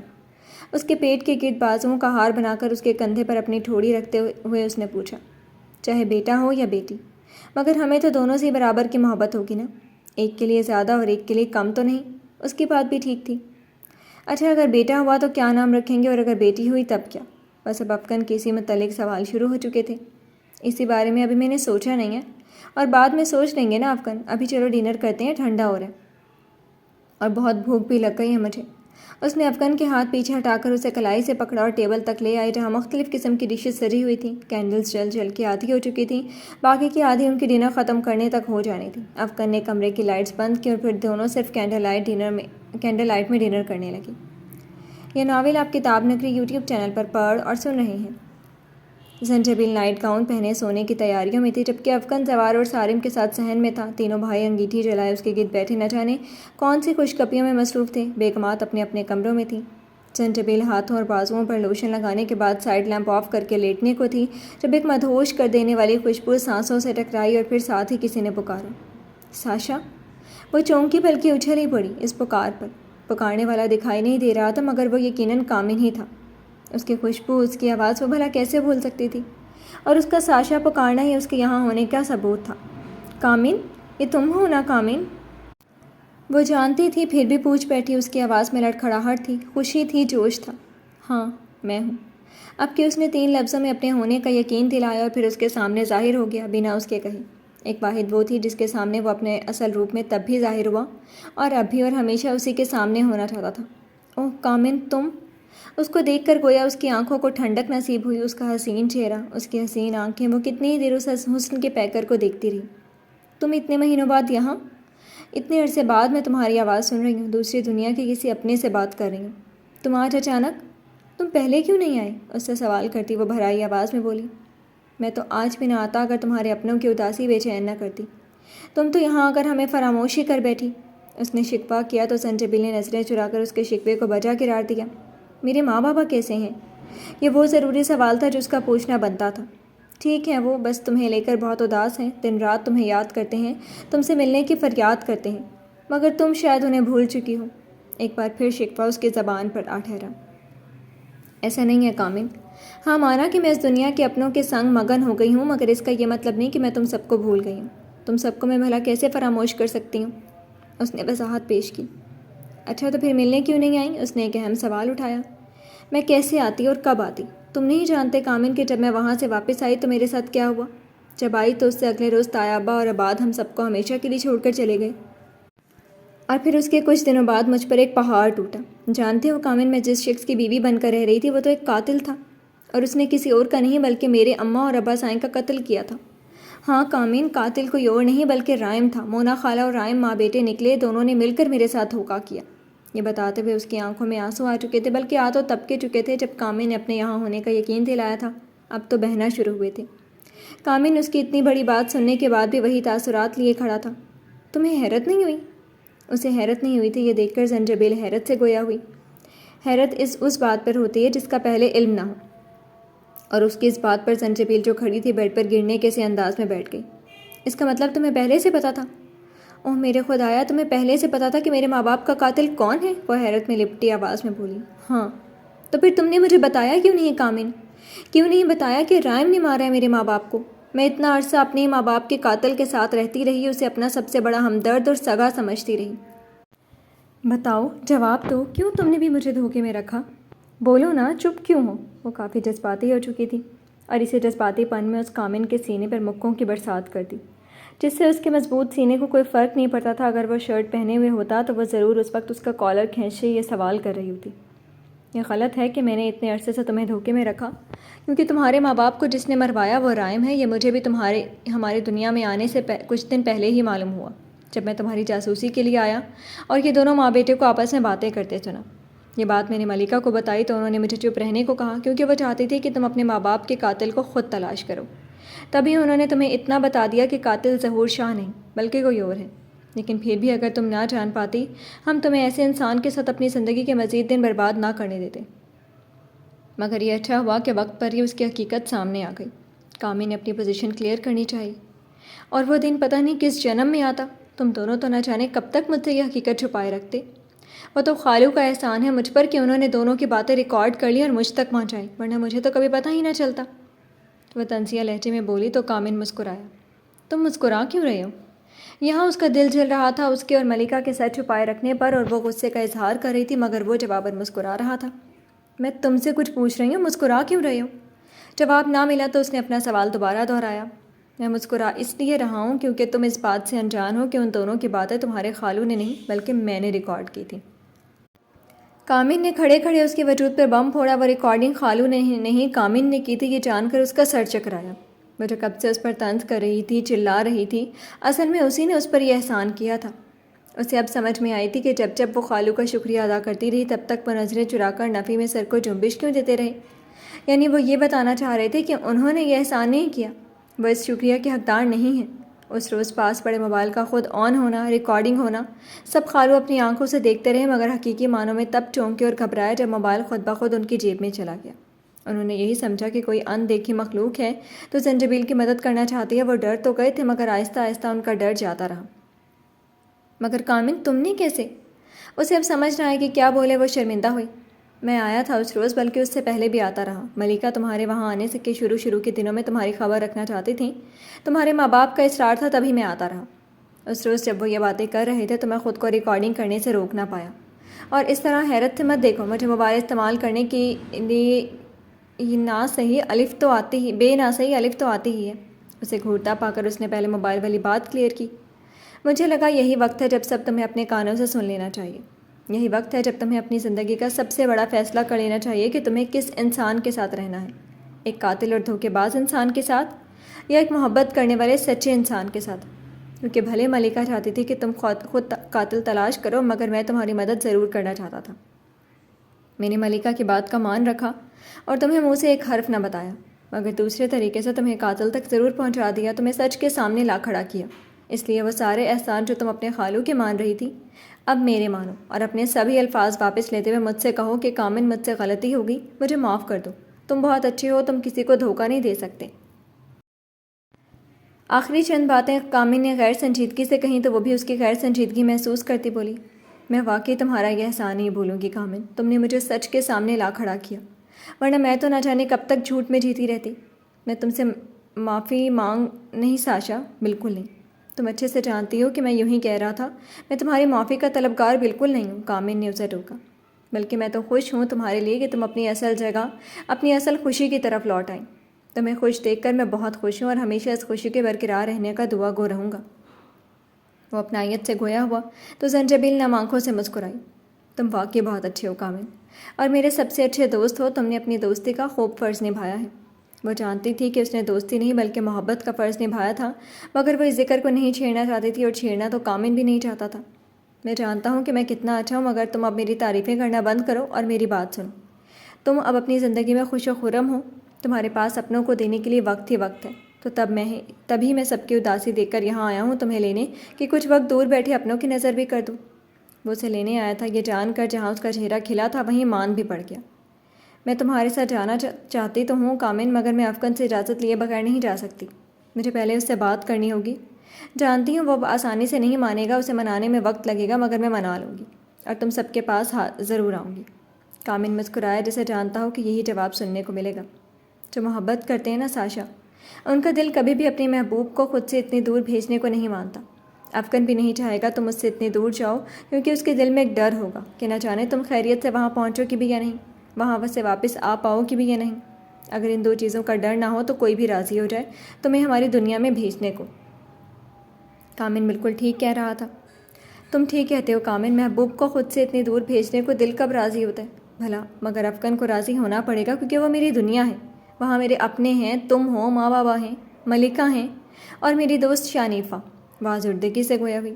اس کے پیٹ کے گرد بازوؤں کا ہار بنا کر اس کے کندھے پر اپنی ٹھوڑی رکھتے ہوئے اس نے پوچھا، چاہے بیٹا ہو یا بیٹی، مگر ہمیں تو دونوں سے برابر کی محبت ہوگی نا، ایک کے لیے زیادہ اور ایک کے لیے کم تو نہیں؟ اس کی بات بھی ٹھیک تھی۔ اچھا اگر بیٹا ہوا تو کیا نام رکھیں گے اور اگر بیٹی ہوئی تب کیا؟ بس اب افکن کے اسی متعلق سوال شروع ہو چکے تھے۔ اسی بارے میں ابھی میں نے سوچا نہیں ہے، اور بعد میں سوچ لیں گے نا افکن، ابھی چلو ڈنر کرتے ہیں، ٹھنڈا ہو رہا ہے اور بہت بھوک بھی لگ گئی ہے مجھے۔ اس نے افکن کے ہاتھ پیچھے ہٹا کر اسے کلائی سے پکڑا اور ٹیبل تک لے آئی جہاں مختلف قسم کی ڈشز سجی ہوئی تھیں۔ کینڈلز جل جل کے آدھی ہو چکی تھیں، باقی کی آدھی ان کی ڈنر ختم کرنے تک ہو جانی تھی۔ افکن نے کمرے کی لائٹس بند کی اور پھر دونوں صرف کینڈل لائٹ میں ڈنر کرنے لگی۔ یہ ناول آپ کتاب نگری یوٹیوب چینل پر پڑھ اور سن رہے ہیں۔ زنجبیل نائٹ گاؤن پہنے سونے کی تیاریوں میں تھی جبکہ افکن زوار اور سارم کے ساتھ صحن میں تھا۔ تینوں بھائی انگیٹھی جلائے اس کے گرد بیٹھے نہ جانے کون سی خوشگپیوں میں مصروف تھے۔ بیگمات اپنے اپنے کمروں میں تھیں۔ زنجبیل ہاتھوں اور بازوؤں پر لوشن لگانے کے بعد سائڈ لیمپ آف کر کے لیٹنے کو تھی جب ایک مدہوش کر دینے والی خوشبو سانسوں سے ٹکرائی اور پھر ساتھ ہی کسی نے پکارا، ساشا! وہ چونکی بلکہ اچھل ہی پڑی اس پکار پر۔ پکارنے والا دکھائی نہیں دے رہا تھا مگر وہ یقیناً کامن ہی تھا۔ اس کی خوشبو، اس کی آواز وہ بھلا کیسے بھول سکتی تھی؟ اور اس کا ساشا پکارنا ہی اس کے یہاں ہونے کا ثبوت تھا۔ کامن، یہ تم ہو نا کامن؟ وہ جانتی تھی پھر بھی پوچھ بیٹھی۔ اس کی آواز میں لڑکھڑاہٹ تھی، خوشی تھی، جوش تھا۔ ہاں میں ہوں، اب کہ اس نے 3 لفظوں میں اپنے ہونے کا یقین دلایا اور پھر اس کے سامنے ظاہر ہو گیا بنا اس کے کہے۔ ایک واحد وہ تھی جس کے سامنے وہ اپنے اصل روپ میں تب بھی ظاہر ہوا اور اب بھی اور ہمیشہ اسی کے سامنے ہونا چاہتا تھا۔ اوہ کامن، تم! اس کو دیکھ کر گویا اس کی آنکھوں کو ٹھنڈک نصیب ہوئی۔ اس کا حسین چہرہ، اس کی حسین آنکھیں، وہ کتنی ہی دیر اس حسن کے پیکر کو دیکھتی رہی۔ تم اتنے مہینوں بعد یہاں؟ اتنے عرصے بعد میں تمہاری آواز سن رہی ہوں، دوسری دنیا کے کسی اپنے سے بات کر رہی ہوں۔ تم آج اچانک، تم پہلے کیوں نہیں آئے؟ اس سے سوال کرتی وہ بھرائی آواز میں بولی۔ میں تو آج بھی نہ آتا اگر تمہارے اپنوں کی اداسی بے چین نہ کرتی۔ تم تو یہاں آ کر ہمیں فراموش ہی کر بیٹھی۔ اس نے شکوہ کیا تو زنجبیل نے نظریں چرا کر اس کے شکوے کو بجا قرار دیا۔ میرے ماں بابا کیسے ہیں؟ یہ وہ ضروری سوال تھا جو اس کا پوچھنا بنتا تھا۔ ٹھیک ہے، وہ بس تمہیں لے کر بہت اداس ہیں، دن رات تمہیں یاد کرتے ہیں، تم سے ملنے کی فریاد کرتے ہیں، مگر تم شاید انہیں بھول چکی ہو۔ ایک بار پھر شکوہ اس کی زبان پر آ ٹھہرا۔ ایسا نہیں ہے کامل، ہاں مانا کہ میں اس دنیا کے اپنوں کے سنگ مگن ہو گئی ہوں، مگر اس کا یہ مطلب نہیں کہ میں تم سب کو بھول گئی ہوں۔ تم سب کو میں بھلا کیسے فراموش کر سکتی ہوں؟ اس نے وضاحت پیش کی۔ اچھا تو پھر ملنے کیوں نہیں آئی؟ اس نے ایک اہم سوال اٹھایا۔ میں کیسے آتی اور کب آتی؟ تم نہیں جانتے کامل کہ جب میں وہاں سے واپس آئی تو میرے ساتھ کیا ہوا؟ جب آئی تو اس سے اگلے روز تایا ابا اور عباد ہم سب کو ہمیشہ کے لیے چھوڑ کر چلے گئے، اور پھر اس کے کچھ دنوں بعد مجھ پر ایک پہاڑ ٹوٹا۔ جانتے ہو کامل، میں جس شخص کی بیوی بن کر رہ رہی تھی وہ تو ایک قاتل تھا، اور اس نے کسی اور کا نہیں بلکہ میرے اماں اور ابا سائیں کا قتل کیا تھا۔ ہاں کامل، قاتل کوئی اور نہیں بلکہ رائم تھا۔ مونا خالہ اور رائم ماں بیٹے نکلے، دونوں نے مل کر میرے ساتھ دھوکہ کیا۔ یہ بتاتے ہوئے اس کی آنکھوں میں آنسو آ چکے تھے، بلکہ آ تو تب کے چکے تھے جب کامل نے اپنے یہاں ہونے کا یقین دلایا تھا، اب تو بہنا شروع ہوئے تھے۔ کامل اس کی اتنی بڑی بات سننے کے بعد بھی وہی تاثرات لیے کھڑا تھا۔ تمہیں حیرت نہیں ہوئی؟ اسے حیرت نہیں ہوئی تھی، یہ دیکھ کر زنجبیل حیرت سے گویا ہوئی۔ حیرت اس بات پر ہوتی ہے جس کا پہلے علم نہ ہو، اور اس کی اس بات پر زنجبیل جو کھڑی تھی بیڈ پر گرنے کے سے انداز میں بیٹھ گئی۔ اس کا مطلب تمہیں پہلے سے پتا تھا؟ اوہ میرے خدایا، تمہیں پہلے سے پتا تھا کہ میرے ماں باپ کا قاتل کون ہے؟ وہ حیرت میں لپٹی آواز میں بولی۔ ہاں۔ تو پھر تم نے مجھے بتایا کیوں نہیں کامل؟ کیوں نہیں بتایا کہ رائم نے مارا ہے میرے ماں باپ کو؟ میں اتنا عرصہ اپنے ماں باپ کے قاتل کے ساتھ رہتی رہی، اسے اپنا سب سے بڑا ہمدرد اور سگا سمجھتی رہی۔ بتاؤ، جواب دو، کیوں تم نے بھی مجھے دھوکے میں رکھا؟ بولو نا، چپ کیوں ہو؟ وہ کافی جذباتی ہو چکی تھی، اور اسے جذباتی پن میں اس کامل کے سینے پر مکوں کی برسات کر دی، جس سے اس کے مضبوط سینے کو کوئی فرق نہیں پڑتا تھا۔ اگر وہ شرٹ پہنے ہوئے ہوتا تو وہ ضرور اس وقت اس کا کالر کھینچے یہ سوال کر رہی ہوتی۔ یہ غلط ہے کہ میں نے اتنے عرصے سے تمہیں دھوکے میں رکھا، کیونکہ تمہارے ماں باپ کو جس نے مروایا وہ رائم ہے۔ یہ مجھے بھی ہماری دنیا میں آنے سے کچھ دن پہلے ہی معلوم ہوا، جب میں تمہاری جاسوسی کے لیے آیا اور یہ دونوں ماں بیٹے کو آپس میں باتیں کرتے سنا۔ یہ بات میں نے ملکہ کو بتائی تو انہوں نے مجھے چپ رہنے کو کہا، کیونکہ وہ چاہتی تھی کہ تم اپنے ماں باپ کے قاتل کو خود تلاش کرو۔ تبھی انہوں نے تمہیں اتنا بتا دیا کہ قاتل ظہور شاہ نہیں بلکہ کوئی اور ہے۔ لیکن پھر بھی اگر تم نہ جان پاتی، ہم تمہیں ایسے انسان کے ساتھ اپنی زندگی کے مزید دن برباد نہ کرنے دیتے۔ مگر یہ اچھا ہوا کہ وقت پر ہی اس کی حقیقت سامنے آ گئی۔ کامل نے اپنی پوزیشن کلیئر کرنی چاہیے، اور وہ دن پتہ نہیں کس جنم میں آتا۔ تم دونوں تو نہ جانے کب تک مجھ سے یہ حقیقت چھپائے رکھتے۔ وہ تو خالو کا احسان ہے مجھ پر کہ انہوں نے دونوں کی باتیں ریکارڈ کر لی اور مجھ تک پہنچائی، ورنہ مجھے تو کبھی پتہ ہی نہ چلتا۔ وہ طنزیہ لہجے میں بولی تو کامل مسکرایا۔ تم مسکرا کیوں رہے ہو؟ یہاں اس کا دل جل رہا تھا اس کے اور ملکہ کے سر چھپائے رکھنے پر، اور وہ غصے کا اظہار کر رہی تھی، مگر وہ جواباً مسکرا رہا تھا۔ میں تم سے کچھ پوچھ رہی ہوں، مسکرا کیوں رہے ہو؟ جواب نہ ملا تو اس نے اپنا سوال دوبارہ دہرایا۔ میں مسکرا اس لیے رہا ہوں کیونکہ تم اس بات سے انجان ہو کہ ان دونوں کی باتیں تمہارے خالو نے نہیں بلکہ میں نے ریکارڈ کی تھی۔ کامل نے کھڑے کھڑے اس کے وجود پر بم پھوڑا۔ وہ ریکارڈنگ خالو نے نہیں کامل نے کی تھی، یہ جان کر اس کا سر چکرایا۔ وہ جو کب سے اس پر طنز کر رہی تھی، چلا رہی تھی، اصل میں اسی نے اس پر یہ احسان کیا تھا۔ اسے اب سمجھ میں آئی تھی کہ جب وہ خالو کا شکریہ ادا کرتی رہی تب تک وہ نظریں چرا کر نفی میں سر کو جنبش کیوں دیتے رہے۔ یعنی وہ یہ بتانا چاہ رہے تھے کہ انہوں نے یہ احسان نہیں کیا، وہ اس شکریہ کے حقدار نہیں ہیں۔ اس روز پاس پڑے موبائل کا خود آن ہونا، ریکارڈنگ ہونا، سب خالو اپنی آنکھوں سے دیکھتے رہے، مگر حقیقی معنوں میں تب چونکے اور گھبرائے جب موبائل خود بخود ان کی جیب میں چلا گیا۔ انہوں نے یہی سمجھا کہ کوئی ان دیکھی مخلوق ہے تو زنجبیل کی مدد کرنا چاہتی ہے۔ وہ ڈر تو گئے تھے، مگر آہستہ آہستہ ان کا ڈر جاتا رہا۔ مگر کامل، تم نے کیسے؟ اسے اب سمجھ نہ آئے کہ کیا بولے۔ وہ شرمندہ ہوئی۔ میں آیا تھا اس روز، بلکہ اس سے پہلے بھی آتا رہا۔ ملکہ تمہارے وہاں آنے سے کے شروع کے دنوں میں تمہاری خبر رکھنا چاہتی تھیں، تمہارے ماں باپ کا اصرار تھا، تبھی میں آتا رہا۔ اس روز جب وہ یہ باتیں کر رہے تھے تو میں خود کو ریکارڈنگ کرنے سے روک نہ پایا۔ اور اس طرح حیرت سے مت دیکھو، مجھے موبائل استعمال کرنے کی بے نہ صحیح الف تو آتی ہی ہے۔ اسے گھورتا پا کر اس نے پہلے موبائل والی بات کلیئر کی۔ مجھے لگا یہی وقت ہے جب سب تمہیں اپنے کانوں سے سن لینا چاہیے۔ یہی وقت ہے جب تمہیں اپنی زندگی کا سب سے بڑا فیصلہ کر لینا چاہیے کہ تمہیں کس انسان کے ساتھ رہنا ہے، ایک قاتل اور دھوکے باز انسان کے ساتھ، یا ایک محبت کرنے والے سچے انسان کے ساتھ۔ کیونکہ بھلے ملکہ چاہتی تھی کہ تم خود قاتل تلاش کرو، مگر میں تمہاری مدد ضرور کرنا چاہتا تھا۔ میں نے ملکہ کی بات کا مان رکھا اور تمہیں منہ سے ایک حرف نہ بتایا، مگر دوسرے طریقے سے تمہیں قاتل تک ضرور پہنچا دیا، تمہیں سچ کے سامنے لا کھڑا کیا۔ اس لیے وہ سارے احسان جو تم اپنے خالو کے مان رہی تھی، اب میرے مانو، اور اپنے سبھی الفاظ واپس لیتے ہوئے مجھ سے کہو کہ کامن مجھ سے غلطی ہوگی، مجھے معاف کر دو، تم بہت اچھے ہو، تم کسی کو دھوکہ نہیں دے سکتے۔ آخری چند باتیں کامن نے غیر سنجیدگی سے کہیں تو وہ بھی اس کی غیر سنجیدگی محسوس کرتی بولی، میں واقعی تمہارا یہ احسان نہیں بھولوں گی کامن، تم نے مجھے سچ کے سامنے لا کھڑا کیا، ورنہ میں تو نہ جانے کب تک جھوٹ میں جیتی رہتی۔ میں تم سے معافی مانگ نہیں ساشا، بالکل نہیں، تم اچھے سے جانتی ہو کہ میں یوں ہی کہہ رہا تھا، میں تمہاری معافی کا طلبگار بالکل نہیں ہوں، کامن نے اسے ٹوکا، بلکہ میں تو خوش ہوں تمہارے لیے کہ تم اپنی اصل جگہ، اپنی اصل خوشی کی طرف لوٹ آئیں۔ تمہیں خوش دیکھ کر میں بہت خوش ہوں اور ہمیشہ اس خوشی کے برقرار رہنے کا دعا گو رہوں گا۔ وہ اپنائیت سے گویا ہوا تو زنجبیل نم آنکھوں سے مسکرائی، تم واقعی بہت اچھے ہو کامن، اور میرے سب سے اچھے دوست ہو، تم نے اپنی دوستی کا خوب فرض نبھایا ہے۔ وہ جانتی تھی کہ اس نے دوستی نہیں بلکہ محبت کا فرض نبھایا تھا، مگر وہ اس ذکر کو نہیں چھیڑنا چاہتی تھی، اور چھیڑنا تو کامن بھی نہیں چاہتا تھا۔ میں جانتا ہوں کہ میں کتنا اچھا ہوں، مگر تم اب میری تعریفیں کرنا بند کرو اور میری بات سنو۔ تم اب اپنی زندگی میں خوش و خرم ہو، تمہارے پاس اپنوں کو دینے کے لیے وقت ہی وقت ہے، تو تبھی میں سب کی اداسی دیکھ کر یہاں آیا ہوں تمہیں لینے، کہ کچھ وقت دور بیٹھے اپنوں کی نظر بھی کر دوں۔ وہ اسے لینے آیا تھا، یہ جان کر جہاں اس کا چہرہ کھلا تھا وہیں مان بھی پڑ گیا۔ میں تمہارے ساتھ جانا چاہتی تو ہوں کامن، مگر میں افکن سے اجازت لیے بغیر نہیں جا سکتی، مجھے پہلے اس سے بات کرنی ہوگی۔ جانتی ہوں وہ آسانی سے نہیں مانے گا، اسے منانے میں وقت لگے گا، مگر میں منا لوں گی اور تم سب کے پاس ضرور آؤں گی۔ کامن مسکرایا، جسے جانتا ہو کہ یہی جواب سننے کو ملے گا۔ جو محبت کرتے ہیں نا ساشا، ان کا دل کبھی بھی اپنی محبوب کو خود سے اتنی دور بھیجنے کو نہیں مانتا۔ افکن بھی نہیں چاہے گا تم اس سے اتنی دور جاؤ، کیونکہ اس کے دل میں ایک ڈر ہوگا کہ نہ جانے تم خیریت سے وہاں پہنچو کہ بھی یا نہیں، وہاں سے واپس آ پاؤ کہ بھی یا نہیں۔ اگر ان دو چیزوں کا ڈر نہ ہو تو کوئی بھی راضی ہو جائے تمہیں ہماری دنیا میں بھیجنے کو۔ کامن بالکل ٹھیک کہہ رہا تھا۔ تم ٹھیک کہتے ہو کامن، محبوب کو خود سے اتنی دور بھیجنے کو دل کب راضی ہوتا ہے بھلا، مگر افکن کو راضی ہونا پڑے گا، کیونکہ وہ میری دنیا ہے، وہاں میرے اپنے ہیں، تم ہو، ماں بابا ہیں، ملکہ ہیں، اور میری دوست شانیفہ۔ وہ آزردگی سے گویا ہوئی،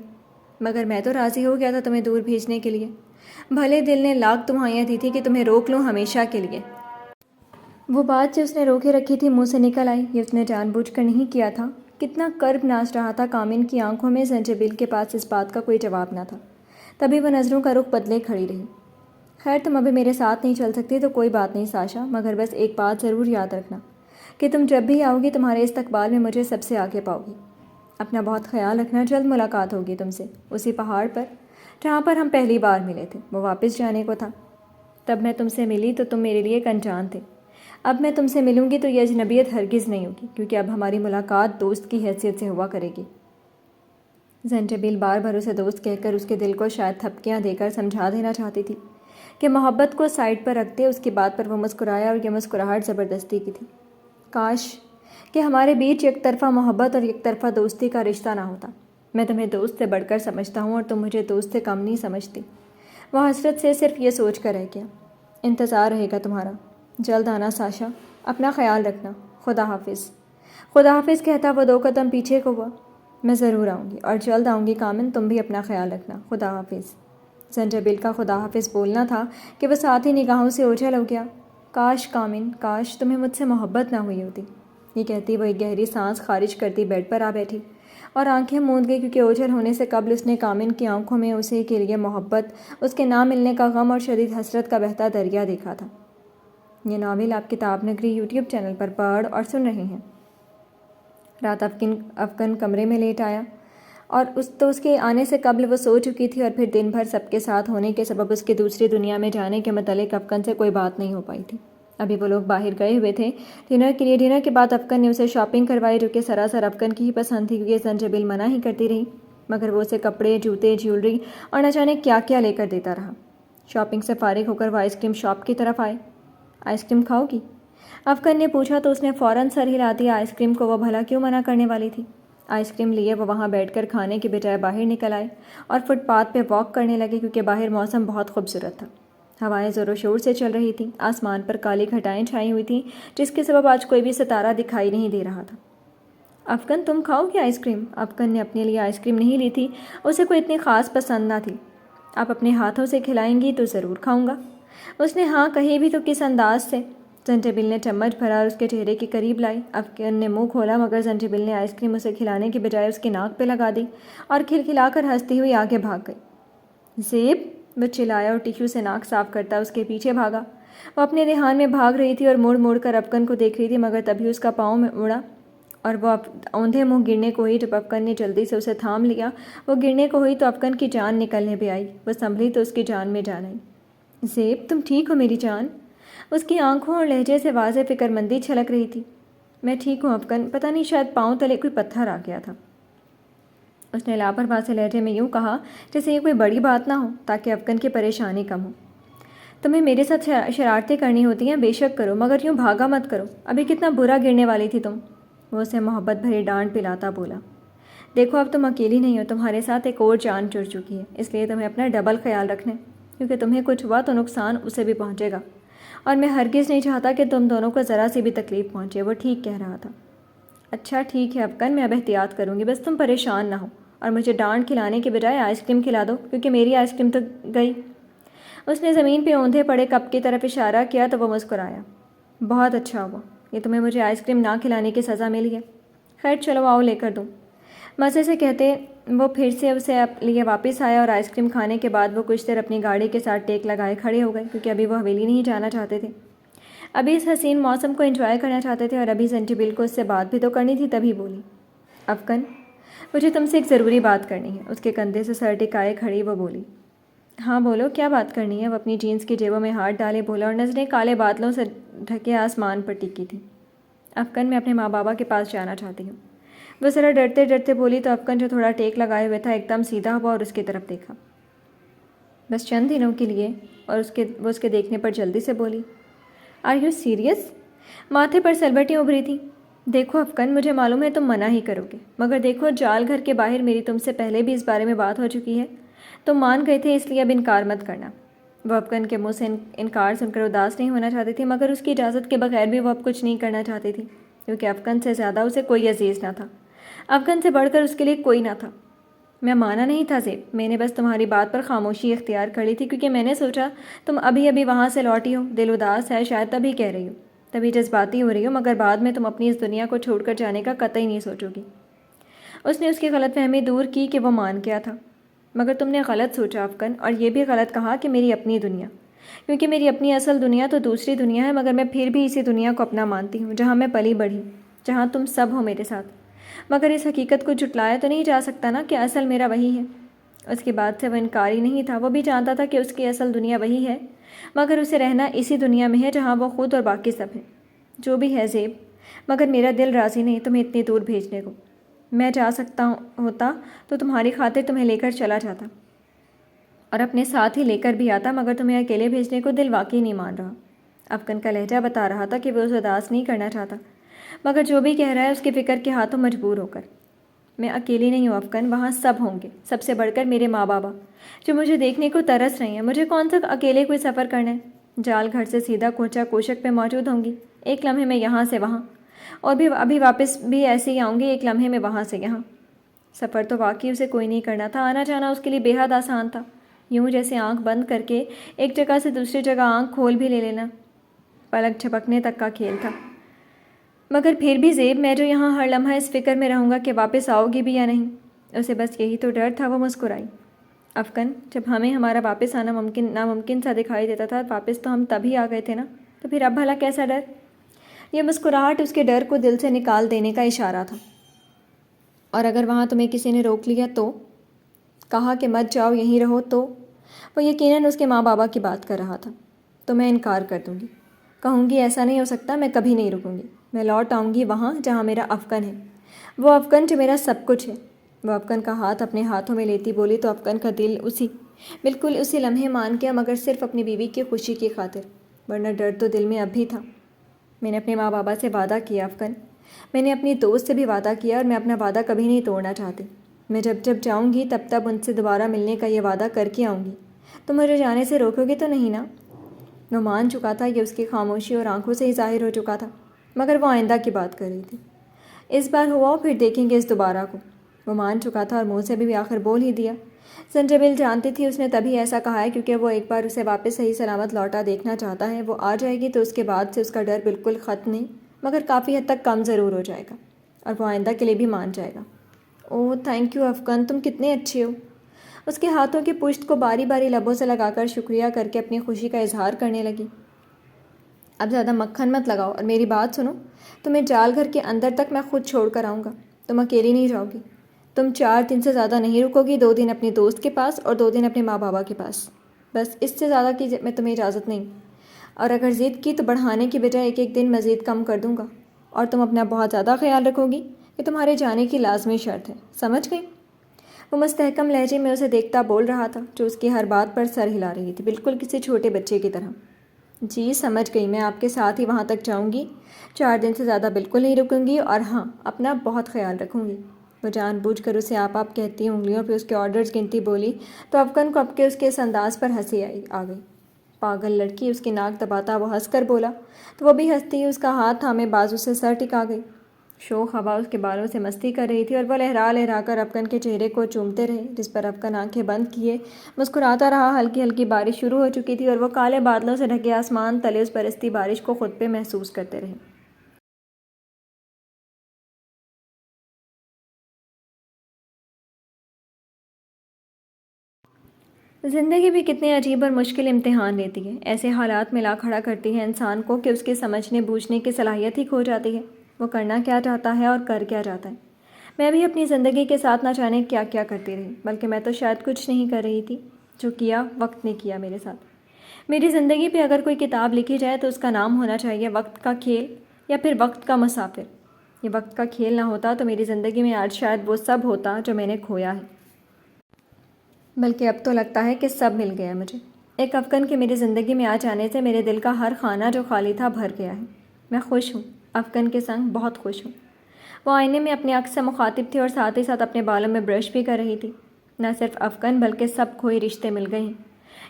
مگر میں تو راضی ہو گیا تھا تمہیں دور بھیجنے کے لیے، بھلے دل نے لاکھ دہائیاں دی تھی کہ تمہیں روک لوں ہمیشہ کے لیے۔ وہ بات جو اس نے روکے رکھی تھی منہ سے نکل آئی، یہ اس نے جان بوجھ کر نہیں کیا تھا۔ کتنا کرب ناچ رہا تھا کامن کی آنکھوں میں، زنجبیل کے پاس اس بات کا کوئی جواب نہ تھا، تبھی وہ نظروں کا رخ بدلے کھڑی رہی۔ خیر تم ابھی میرے ساتھ نہیں چل سکتی تو کوئی بات نہیں ساشا، مگر بس ایک بات ضرور یاد رکھنا کہ تم جب بھی آؤ گی تمہارے استقبال میں مجھے سب سے آگے پاؤ گی۔ اپنا بہت خیال رکھنا، جلد ملاقات ہوگی تم سے اسی پہاڑ پر جہاں پر ہم پہلی بار ملے تھے۔ وہ واپس جانے کو تھا، تب میں تم سے ملی تو تم میرے لیے ایک انجان تھے، اب میں تم سے ملوں گی تو یہ اجنبیت ہرگز نہیں ہوگی، کیونکہ اب ہماری ملاقات دوست کی حیثیت سے ہوا کرے گی۔ زنجبیل بار بار اسے دوست کہہ کر اس کے دل کو شاید تھپکیاں دے کر سمجھا دینا چاہتی تھی کہ محبت کو سائڈ پر رکھ دے۔ اس کی بات پر وہ مسکرایا، اور یہ مسکراہٹ زبردستی کی تھی۔ کاش کہ ہمارے بیچ یک طرفہ محبت اور یک طرفہ دوستی کا رشتہ نہ ہوتا۔ میں تمہیں دوست سے بڑھ کر سمجھتا ہوں اور تم مجھے دوست سے کم نہیں سمجھتی۔ وہ حسرت سے صرف یہ سوچ کر رہ گیا۔ انتظار رہے گا تمہارا، جلد آنا ساشا، اپنا خیال رکھنا، خدا حافظ۔ خدا حافظ کہتا وہ 2 قدم پیچھے کو ہوا۔ میں ضرور آؤں گی اور جلد آؤں گی کامن، تم بھی اپنا خیال رکھنا، خدا حافظ۔ زنجبیل کا خدا حافظ بولنا تھا کہ وہ ساتھ ہی نگاہوں سے اوجھل ہو گیا۔ کاش کامن، کاش تمہیں مجھ سے محبت نہ ہوئی ہوتی۔ یہ کہتی وہ ایک گہری سانس خارج کرتی بیڈ پر آ بیٹھی اور آنکھیں موند گئی، کیونکہ اوجھل ہونے سے قبل اس نے کامن کی آنکھوں میں اسی کے لیے محبت، اس کے نہ ملنے کا غم اور شدید حسرت کا بہتا دریا دیکھا تھا۔ یہ ناول آپ کتاب نگری یوٹیوب چینل پر پڑھ اور سن رہے ہیں۔ رات افکن کمرے میں لیٹ آیا، اور اس کے آنے سے قبل وہ سو چکی تھی، اور پھر دن بھر سب کے ساتھ ہونے کے سبب اس کے دوسری دنیا میں جانے کے متعلق افکن سے کوئی بات نہیں ہو پائی تھی۔ ابھی وہ لوگ باہر گئے ہوئے تھے ڈنر کے لیے۔ ڈنر کے بعد افکن نے اسے شاپنگ کروائی، جو کہ سراسر افکن کی ہی پسند تھی، کیونکہ زنجبیل منع ہی کرتی رہی، مگر وہ اسے کپڑے، جوتے، جیولری اور نہ جانے کیا کیا لے کر دیتا رہا۔ شاپنگ سے فارغ ہو کر وہ آئس کریم شاپ کی طرف آئے۔ آئس کریم کھاؤ گی؟ افکن نے پوچھا تو اس نے فوراً سر ہلا دیا۔ آئس کریم کو وہ بھلا کیوں منع کرنے والی تھی؟ آئس کریم لیے وہ وہاں بیٹھ کر کھانے کے بجائے باہر نکل آئے اور فٹ پاتھ پہ واک کرنے لگے، کیونکہ باہر موسم بہت خوبصورت تھا۔ ہوائیں زور و شور سے چل رہی تھیں، آسمان پر کالی گھٹائیں چھائی ہوئی تھیں، جس کے سبب آج کوئی بھی ستارہ دکھائی نہیں دے رہا تھا۔ افکن تم کھاؤ گے آئس کریم؟ افکن نے اپنے لیے آئس کریم نہیں لی تھی، اسے کوئی اتنی خاص پسند نہ تھی۔ آپ اپنے ہاتھوں سے کھلائیں گی تو ضرور کھاؤں گا۔ اس نے ہاں کہی بھی تو کس انداز سے؟ زنجبیل نے چمچ بھرا اور اس کے چہرے کے قریب لائی۔ افکن نے منہ کھولا مگر زنجبیل نے آئس کریم اسے کھلانے کے بجائے اس کی ناک پہ لگا دی اور کھلکھلا کر ہنستی ہوئی آگے بھاگ گئی۔ زیب! وہ چلایا اور ٹیشو سے ناک صاف کرتا اس کے پیچھے بھاگا۔ وہ اپنے دھیان میں بھاگ رہی تھی اور مڑ مڑ کر افکن کو دیکھ رہی تھی، مگر تبھی اس کا پاؤں میں اڑا اور وہ اوندھے منہ گرنے کو ہوئی۔ جب افکن نے جلدی سے اسے تھام لیا، وہ گرنے کو ہوئی تو افکن کی جان نکلنے بھی آئی۔ وہ سنبھلی تو اس کی جان میں جان آئی۔ زیب تم ٹھیک ہو میری جان؟ اس کی آنکھوں اور لہجے سے واضح فکر مندی چھلک رہی تھی۔ میں ٹھیک ہوں افکن، پتہ نہیں شاید پاؤں تلے کوئی پتھر آ گیا تھا۔ اس نے لاپرواہ سے لہجے میں یوں کہا جیسے یہ کوئی بڑی بات نہ ہو، تاکہ افکن کی پریشانی کم ہو۔ تمہیں میرے ساتھ شرارتیں کرنی ہوتی ہیں، بے شک کرو، مگر یوں بھاگا مت کرو، ابھی کتنا برا گرنے والی تھی تم۔ وہ اسے محبت بھری ڈانٹ پلاتا بولا۔ دیکھو اب تم اکیلی نہیں ہو، تمہارے ساتھ ایک اور جان جڑ چکی ہے، اس لیے تمہیں اپنا ڈبل خیال رکھنا ہے، کیونکہ تمہیں کچھ ہوا تو نقصان اسے بھی پہنچے گا، اور میں ہرگز نہیں چاہتا کہ تم دونوں کو ذرا سی بھی تکلیف پہنچے۔ وہ ٹھیک کہہ رہا تھا۔ اچھا ٹھیک ہے افکن، میں اب احتیاط کروں گی، بس تم پریشان نہ ہو، اور مجھے ڈانٹ کھلانے کے بجائے آئس کریم کھلا دو، کیونکہ میری آئس کریم تو گئی۔ اس نے زمین پہ اوندھے پڑے کپ کی طرف اشارہ کیا تو وہ مسکرایا۔ بہت اچھا ہوا، یہ تمہیں مجھے آئس کریم نہ کھلانے کی سزا ملی ہے۔ خیر چلو آؤ لے کر دوں۔ مزے سے کہتے وہ پھر سے اسے لیے واپس آیا، اور آئس کریم کھانے کے بعد وہ کچھ دیر اپنی گاڑی کے ساتھ ٹیک لگائے کھڑے ہو گئے، کیونکہ ابھی وہ حویلی نہیں جانا چاہتے تھے، ابھی اس حسین موسم کو انجوائے کرنا چاہتے تھے، اور ابھی زنجبیل کو اس سے بات بھی تو کرنی تھی۔ تبھی بولی، افکن مجھے تم سے ایک ضروری بات کرنی ہے۔ اس کے کندھے سے سر ٹکائے کھڑی وہ بولی۔ ہاں بولو، کیا بات کرنی ہے؟ وہ اپنی جینس کی جیبوں میں ہاتھ ڈالے بولا، اور نظریں کالے بادلوں سے ڈھکے آسمان پر ٹکی تھی۔ افکن میں اپنے ماں بابا کے پاس جانا چاہتی ہوں۔ وہ ذرا ڈرتے ڈرتے بولی تو افکن جو تھوڑا ٹیک لگائے ہوئے تھا ایک دم سیدھا ہوا اور اس کی طرف دیکھا۔ بس چند دنوں کے لیے؟ اور وہ اس کے دیکھنے پر جلدی سے بولی، آر یو سیریس؟ ماتھے پر سلبٹیں ابھری تھیں۔ دیکھو افکن، مجھے معلوم ہے تم منع ہی کرو گے، مگر دیکھو جال گھر کے باہر میری تم سے پہلے بھی اس بارے میں بات ہو چکی ہے، تم مان گئے تھے، اس لیے اب انکار مت کرنا۔ وہ افکن کے منہ سے انکار سن کر اداس نہیں ہونا چاہتی تھی، مگر اس کی اجازت کے بغیر بھی وہ اب کچھ نہیں کرنا چاہتی تھی، کیونکہ افکن سے زیادہ اسے کوئی عزیز نہ تھا، افکن سے بڑھ کر اس کے لیے کوئی نہ تھا۔ میں مانا نہیں تھا زیب، میں نے بس تمہاری بات پر خاموشی اختیار کر لی تھی، کیونکہ میں نے سوچا تم ابھی وہاں سے لوٹی ہو، دل اداس ہے شاید، تبھی کہہ رہی ہو، تبھی جذباتی ہو رہی ہو، مگر بعد میں تم اپنی اس دنیا کو چھوڑ کر جانے کا قطعی نہیں سوچو گی۔ اس نے اس کی غلط فہمی دور کی کہ وہ مان گیا تھا، مگر تم نے غلط سوچا افکن، اور یہ بھی غلط کہا کہ میری اپنی دنیا، کیونکہ میری اپنی اصل دنیا تو دوسری دنیا ہے، مگر میں پھر بھی اسی دنیا کو اپنا مانتی ہوں جہاں میں پلی بڑھی، جہاں تم سب ہو میرے ساتھ۔ مگر اس حقیقت کو جھٹلایا تو نہیں جا سکتا نا کہ اصل میرا وہی ہے۔ اس کی بات سے وہ انکاری نہیں تھا، وہ بھی جانتا تھا کہ اس کی اصل دنیا وہی ہے، مگر اسے رہنا اسی دنیا میں ہے جہاں وہ خود اور باقی سب ہیں۔ جو بھی ہے زیب، مگر میرا دل راضی نہیں تمہیں اتنی دور بھیجنے کو۔ میں جا سکتا ہوتا تو تمہاری خاطر تمہیں لے کر چلا جاتا، اور اپنے ساتھ ہی لے کر بھی آتا، مگر تمہیں اکیلے بھیجنے کو دل واقعی نہیں مان رہا۔ افکن کا لہجہ بتا رہا تھا کہ وہ اسے اداس نہیں کرنا چاہتا، مگر جو بھی کہہ رہا ہے اس کی فکر کے ہاتھوں مجبور ہو کر۔ میں اکیلی نہیں ہوں افکن، وہاں سب ہوں گے، سب سے بڑھ کر میرے ماں بابا جو مجھے دیکھنے کو ترس رہے ہیں۔ مجھے کون سا اکیلے کوئی سفر کرنا ہے؟ جال گھر سے سیدھا کوچہ کوشک پہ موجود ہوں گی، ایک لمحے میں یہاں سے وہاں، اور بھی ابھی واپس بھی ایسے ہی آؤں گی، ایک لمحے میں وہاں سے یہاں۔ سفر تو واقعی اسے کوئی نہیں کرنا تھا، آنا جانا اس کے لیے بے حد آسان تھا، یوں جیسے آنکھ بند کر کے ایک جگہ سے دوسری جگہ آنکھ کھول بھی لے لینا، پلک جھپکنے تک کا کھیل تھا۔ مگر پھر بھی زیب، میں جو یہاں ہر لمحہ اس فکر میں رہوں گا کہ واپس آؤ گی بھی یا نہیں۔ اسے بس یہی تو ڈر تھا۔ وہ مسکرائی۔ افکن، جب ہمیں ہمارا واپس آنا ناممکن سا دکھائی دیتا تھا، واپس تو ہم تبھی آ گئے تھے نا، تو پھر اب بھلا کیسا ڈر؟ یہ مسکراہٹ اس کے ڈر کو دل سے نکال دینے کا اشارہ تھا۔ اور اگر وہاں تمہیں کسی نے روک لیا تو؟ کہا کہ مت جاؤ یہیں رہو تو؟ وہ یقیناً اس کے ماں بابا کی بات کر رہا تھا۔ تو میں انکار کر دوں گی، کہوں گی ایسا نہیں ہو سکتا، میں کبھی نہیں رکوں گی، میں لوٹ آؤں گی وہاں جہاں میرا افکن ہے، وہ افکن جو میرا سب کچھ ہے۔ وہ افکن کا ہاتھ اپنے ہاتھوں میں لیتی بولی تو افکن کا دل بالکل اسی لمحے مان گیا، مگر صرف اپنی بیوی کی خوشی کی خاطر، ورنہ ڈر تو دل میں اب بھی تھا۔ میں نے اپنے ماں بابا سے وعدہ کیا افکن، میں نے اپنی دوست سے بھی وعدہ کیا، اور میں اپنا وعدہ کبھی نہیں توڑنا چاہتی۔ میں جب جاؤں گی تب ان سے دوبارہ ملنے کا یہ وعدہ کر کے آؤں گی۔ تو مجھے جانے سے روکو گے تو نہیں نا؟ وہ مان چکا تھا، یہ اس کی خاموشی اور آنکھوں سے ہی ظاہر ہو چکا تھا، مگر وہ آئندہ کی بات کر رہی تھی۔ اس بار ہوا پھر دیکھیں گے اس دوبارہ کو۔ وہ مان چکا تھا اور منہ سے بھی آخر بول ہی دیا۔ سنجبیل جانتی تھی اس نے تبھی ایسا کہا ہے کیونکہ وہ ایک بار اسے واپس صحیح سلامت لوٹا دیکھنا چاہتا ہے۔ وہ آ جائے گی تو اس کے بعد سے اس کا ڈر بالکل ختم نہیں مگر کافی حد تک کم ضرور ہو جائے گا اور وہ آئندہ کے لیے بھی مان جائے گا۔ اوہ تھینک یو افغان، تم کتنے اچھے ہو۔ اس کے ہاتھوں کی پشت کو باری باری لبوں سے لگا کر شکریہ کر کے اپنی خوشی کا اظہار کرنے لگی۔ اب زیادہ مکھن مت لگاؤ اور میری بات سنو، تمہیں جال گھر کے اندر تک میں خود چھوڑ کر آؤں گا، تم اکیلی نہیں جاؤ گی۔ تم 4 دن سے زیادہ نہیں رکو گی، 2 دن اپنے دوست کے پاس اور 2 دن اپنے ماں بابا کے پاس، بس اس سے زیادہ کی میں تمہیں اجازت نہیں، اور اگر ضد کی تو بڑھانے کی بجائے ایک ایک دن مزید کم کر دوں گا، اور تم اپنا بہت زیادہ خیال رکھو گی، یہ تمہارے جانے کی لازمی شرط ہے، سمجھ گئی؟ وہ مستحکم لہجے میں اسے دیکھتا بول رہا تھا جو اس کی ہر بات پر سر ہلا رہی تھی، بالکل کسی چھوٹے بچے کی طرح۔ جی سمجھ گئی، میں آپ کے ساتھ ہی وہاں تک جاؤں گی، 4 دن سے زیادہ بالکل نہیں رکوں گی، اور ہاں اپنا بہت خیال رکھوں گی۔ وہ جان بوجھ کر اسے آپ کہتی انگلیوں پہ اس کے آرڈرز گنتی بولی تو افغان کو اب کے اس کے اس انداز پر ہنسی آ گئی۔ پاگل لڑکی، اس کی ناک دباتا وہ ہنس کر بولا تو وہ بھی ہنستی اس کا ہاتھ تھامے بازو سے سر ٹکا گئی۔ شوخ ہوا اس کے بالوں سے مستی کر رہی تھی اور وہ لہرا لہرا کر افغان کے چہرے کو چومتے رہے، جس پر افغان آنکھیں بند کیے مسکراتا رہا۔ ہلکی ہلکی بارش شروع ہو چکی تھی اور وہ کالے بادلوں سے ڈھکے آسمان تلے اس برستی بارش کو خود پہ محسوس کرتے رہے۔ زندگی بھی کتنے عجیب اور مشکل امتحان لیتی ہے، ایسے حالات میں لا کھڑا کرتی ہے انسان کو کہ اس کے سمجھنے بوجھنے کی صلاحیت ہی کھو جاتی ہے، وہ کرنا کیا چاہتا ہے اور کر کیا چاہتا ہے۔ میں بھی اپنی زندگی کے ساتھ نہ جانے کیا کیا کرتی رہی، بلکہ میں تو شاید کچھ نہیں کر رہی تھی، جو کیا وقت نے کیا میرے ساتھ۔ میری زندگی پہ اگر کوئی کتاب لکھی جائے تو اس کا نام ہونا چاہیے وقت کا کھیل یا پھر وقت کا مسافر۔ یہ وقت کا کھیل نہ ہوتا تو میری زندگی میں آج شاید وہ سب ہوتا جو میں نے کھویا ہے، بلکہ اب تو لگتا ہے کہ سب مل گیا مجھے۔ ایک افغان کے میری زندگی میں آ جانے سے میرے دل کا ہر خانہ جو خالی تھا بھر گیا ہے۔ میں خوش ہوں، افغان کے سنگ بہت خوش ہوں۔ وہ آئینے میں اپنے عکس سے مخاطب تھی اور ساتھ ہی ساتھ اپنے بالوں میں برش بھی کر رہی تھی۔ نہ صرف افغان بلکہ سب کھوئے رشتے مل گئے ہیں۔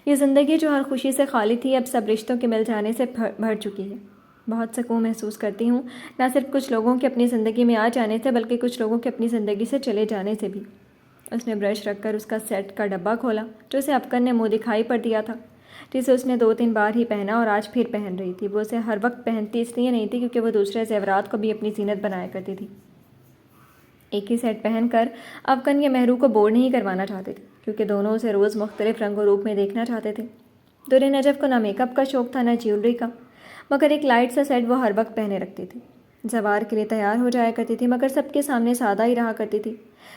یہ زندگی جو ہر خوشی سے خالی تھی اب سب رشتوں کے مل جانے سے بھر چکی ہے۔ بہت سکون محسوس کرتی ہوں، نہ صرف کچھ لوگوں کے اپنی زندگی میں آ جانے سے بلکہ کچھ لوگوں کے اپنی زندگی سے چلے جانے سے بھی۔ اس نے برش رکھ کر اس کا سیٹ کا ڈبہ کھولا جو اسے افغان نے منہ دکھائی پر دیا تھا، جسے اس نے 2-3 بار ہی پہنا اور آج پھر پہن رہی تھی۔ وہ اسے ہر وقت پہنتی اس لیے نہیں تھی کیونکہ وہ دوسرے زیورات کو بھی اپنی زینت بنایا کرتی تھی۔ ایک ہی سیٹ پہن کر افغان یہ مہرو کو بور نہیں کروانا چاہتے تھے کیونکہ دونوں اسے روز مختلف رنگ و روپ میں دیکھنا چاہتے تھے۔ در نجف کو نہ میک اپ کا شوق تھا نہ جیولری کا، مگر ایک لائٹ سا سیٹ وہ ہر وقت پہنے رکھتی تھی۔ زوار کے لیے تیار ہو جایا کرتی تھی مگر سب کے سامنے سادہ ہی رہا کرتی تھی،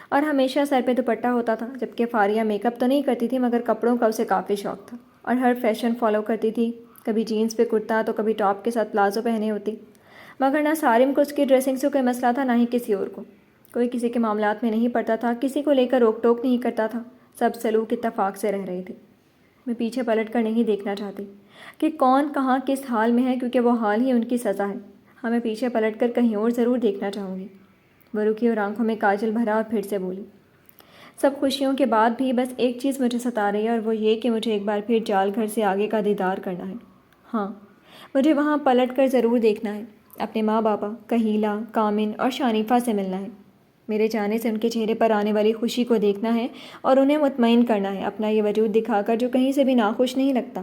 اور ہمیشہ سر پہ دوپٹہ ہوتا تھا، جبکہ فاریہ میک اپ تو نہیں کرتی تھی مگر کپڑوں کا اسے کافی شوق تھا اور ہر فیشن فالو کرتی تھی، کبھی جینس پہ کرتا تو کبھی ٹاپ کے ساتھ پلازو پہنے ہوتی، مگر نہ سارم کو اس کی ڈریسنگ سے کوئی مسئلہ تھا نہ ہی کسی اور کو۔ کوئی کسی کے معاملات میں نہیں پڑتا تھا، کسی کو لے کر روک ٹوک نہیں کرتا تھا، سب سلوک اتفاق سے رہ رہے تھے۔ میں پیچھے پلٹ کر نہیں دیکھنا چاہتی کہ کون کہاں کس حال میں ہے کیونکہ وہ حال ہی ان کی سزا ہے، ہمیں پیچھے پلٹ کر کہیں اور ضرور دیکھنا چاہوں گی۔ وہ رکی اور آنکھوں میں کاجل بھرا اور پھر سے بولی، سب خوشیوں کے بعد بھی بس ایک چیز مجھے ستا رہی ہے اور وہ یہ کہ مجھے ایک بار پھر جال گھر سے آگے کا دیدار کرنا ہے۔ ہاں، مجھے وہاں پلٹ کر ضرور دیکھنا ہے، اپنے ماں بابا، کہیلا، کامن اور شانیفہ سے ملنا ہے۔ میرے جانے سے ان کے چہرے پر آنے والی خوشی کو دیکھنا ہے اور انہیں مطمئن کرنا ہے، اپنا یہ وجود دکھا کر جو کہیں سے بھی ناخوش نہیں لگتا۔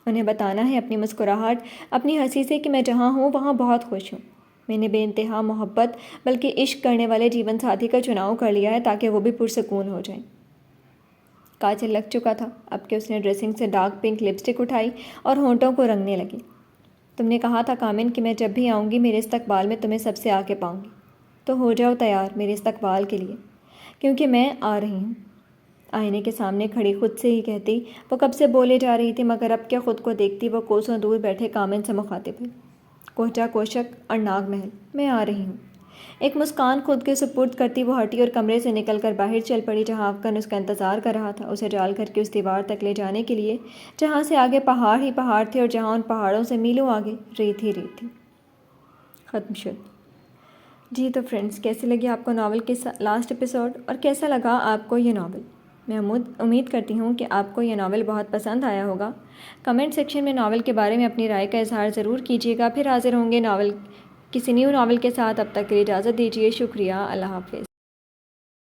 انہیں بتانا ہے اپنی مسکراہٹ، اپنی ہنسی سے کہ میں جہاں ہوں وہاں بہت خوش ہوں۔ میں نے بے انتہا محبت بلکہ عشق کرنے والے جیون ساتھی کا چناؤ کر لیا ہے تاکہ وہ بھی پرسکون ہو جائیں۔ کاجل لگ چکا تھا، اب کہ اس نے ڈریسنگ سے ڈارک پنک لپسٹک اٹھائی اور ہونٹوں کو رنگنے لگی۔ تم نے کہا تھا کامن کہ میں جب بھی آؤں گی میرے استقبال میں تمہیں سب سے آگے پاؤں گی، تو ہو جاؤ تیار میرے استقبال کے لیے، کیونکہ میں آ رہی ہوں۔ آئینے کے سامنے کھڑی خود سے ہی کہتی، وہ کب سے بولے جا رہی تھی مگر اب کیا خود کو دیکھتی وہ کوسوں دور بیٹھے کامن سے مخاطب ہے۔ کوہجا کوشک اور ناگ محل، میں آ رہی ہوں۔ ایک مسکان خود کے سپرد کرتی وہ ہٹی اور کمرے سے نکل کر باہر چل پڑی جہاں افغان اس کا انتظار کر رہا تھا، اسے جال گھر کی اس دیوار تک لے جانے کے لیے جہاں سے آگے پہاڑ ہی پہاڑ تھے اور جہاں ان پہاڑوں سے میلوں آگے ریت ہی ریت تھی۔ ختم شد۔ جی تو فرینڈز، کیسی لگی آپ کو ناول کے لاسٹ ایپیسوڈ اور کیسا لگا آپ کو یہ ناول؟ میں امید کرتی ہوں کہ آپ کو یہ ناول بہت پسند آیا ہوگا۔ کمنٹ سیکشن میں ناول کے بارے میں اپنی رائے کا اظہار ضرور کیجیے گا۔ پھر حاضر ہوں گے ناول کسی نیو ناول کے ساتھ اب تک کے لیے اجازت دیجیے. شکریہ. اللہ حافظ.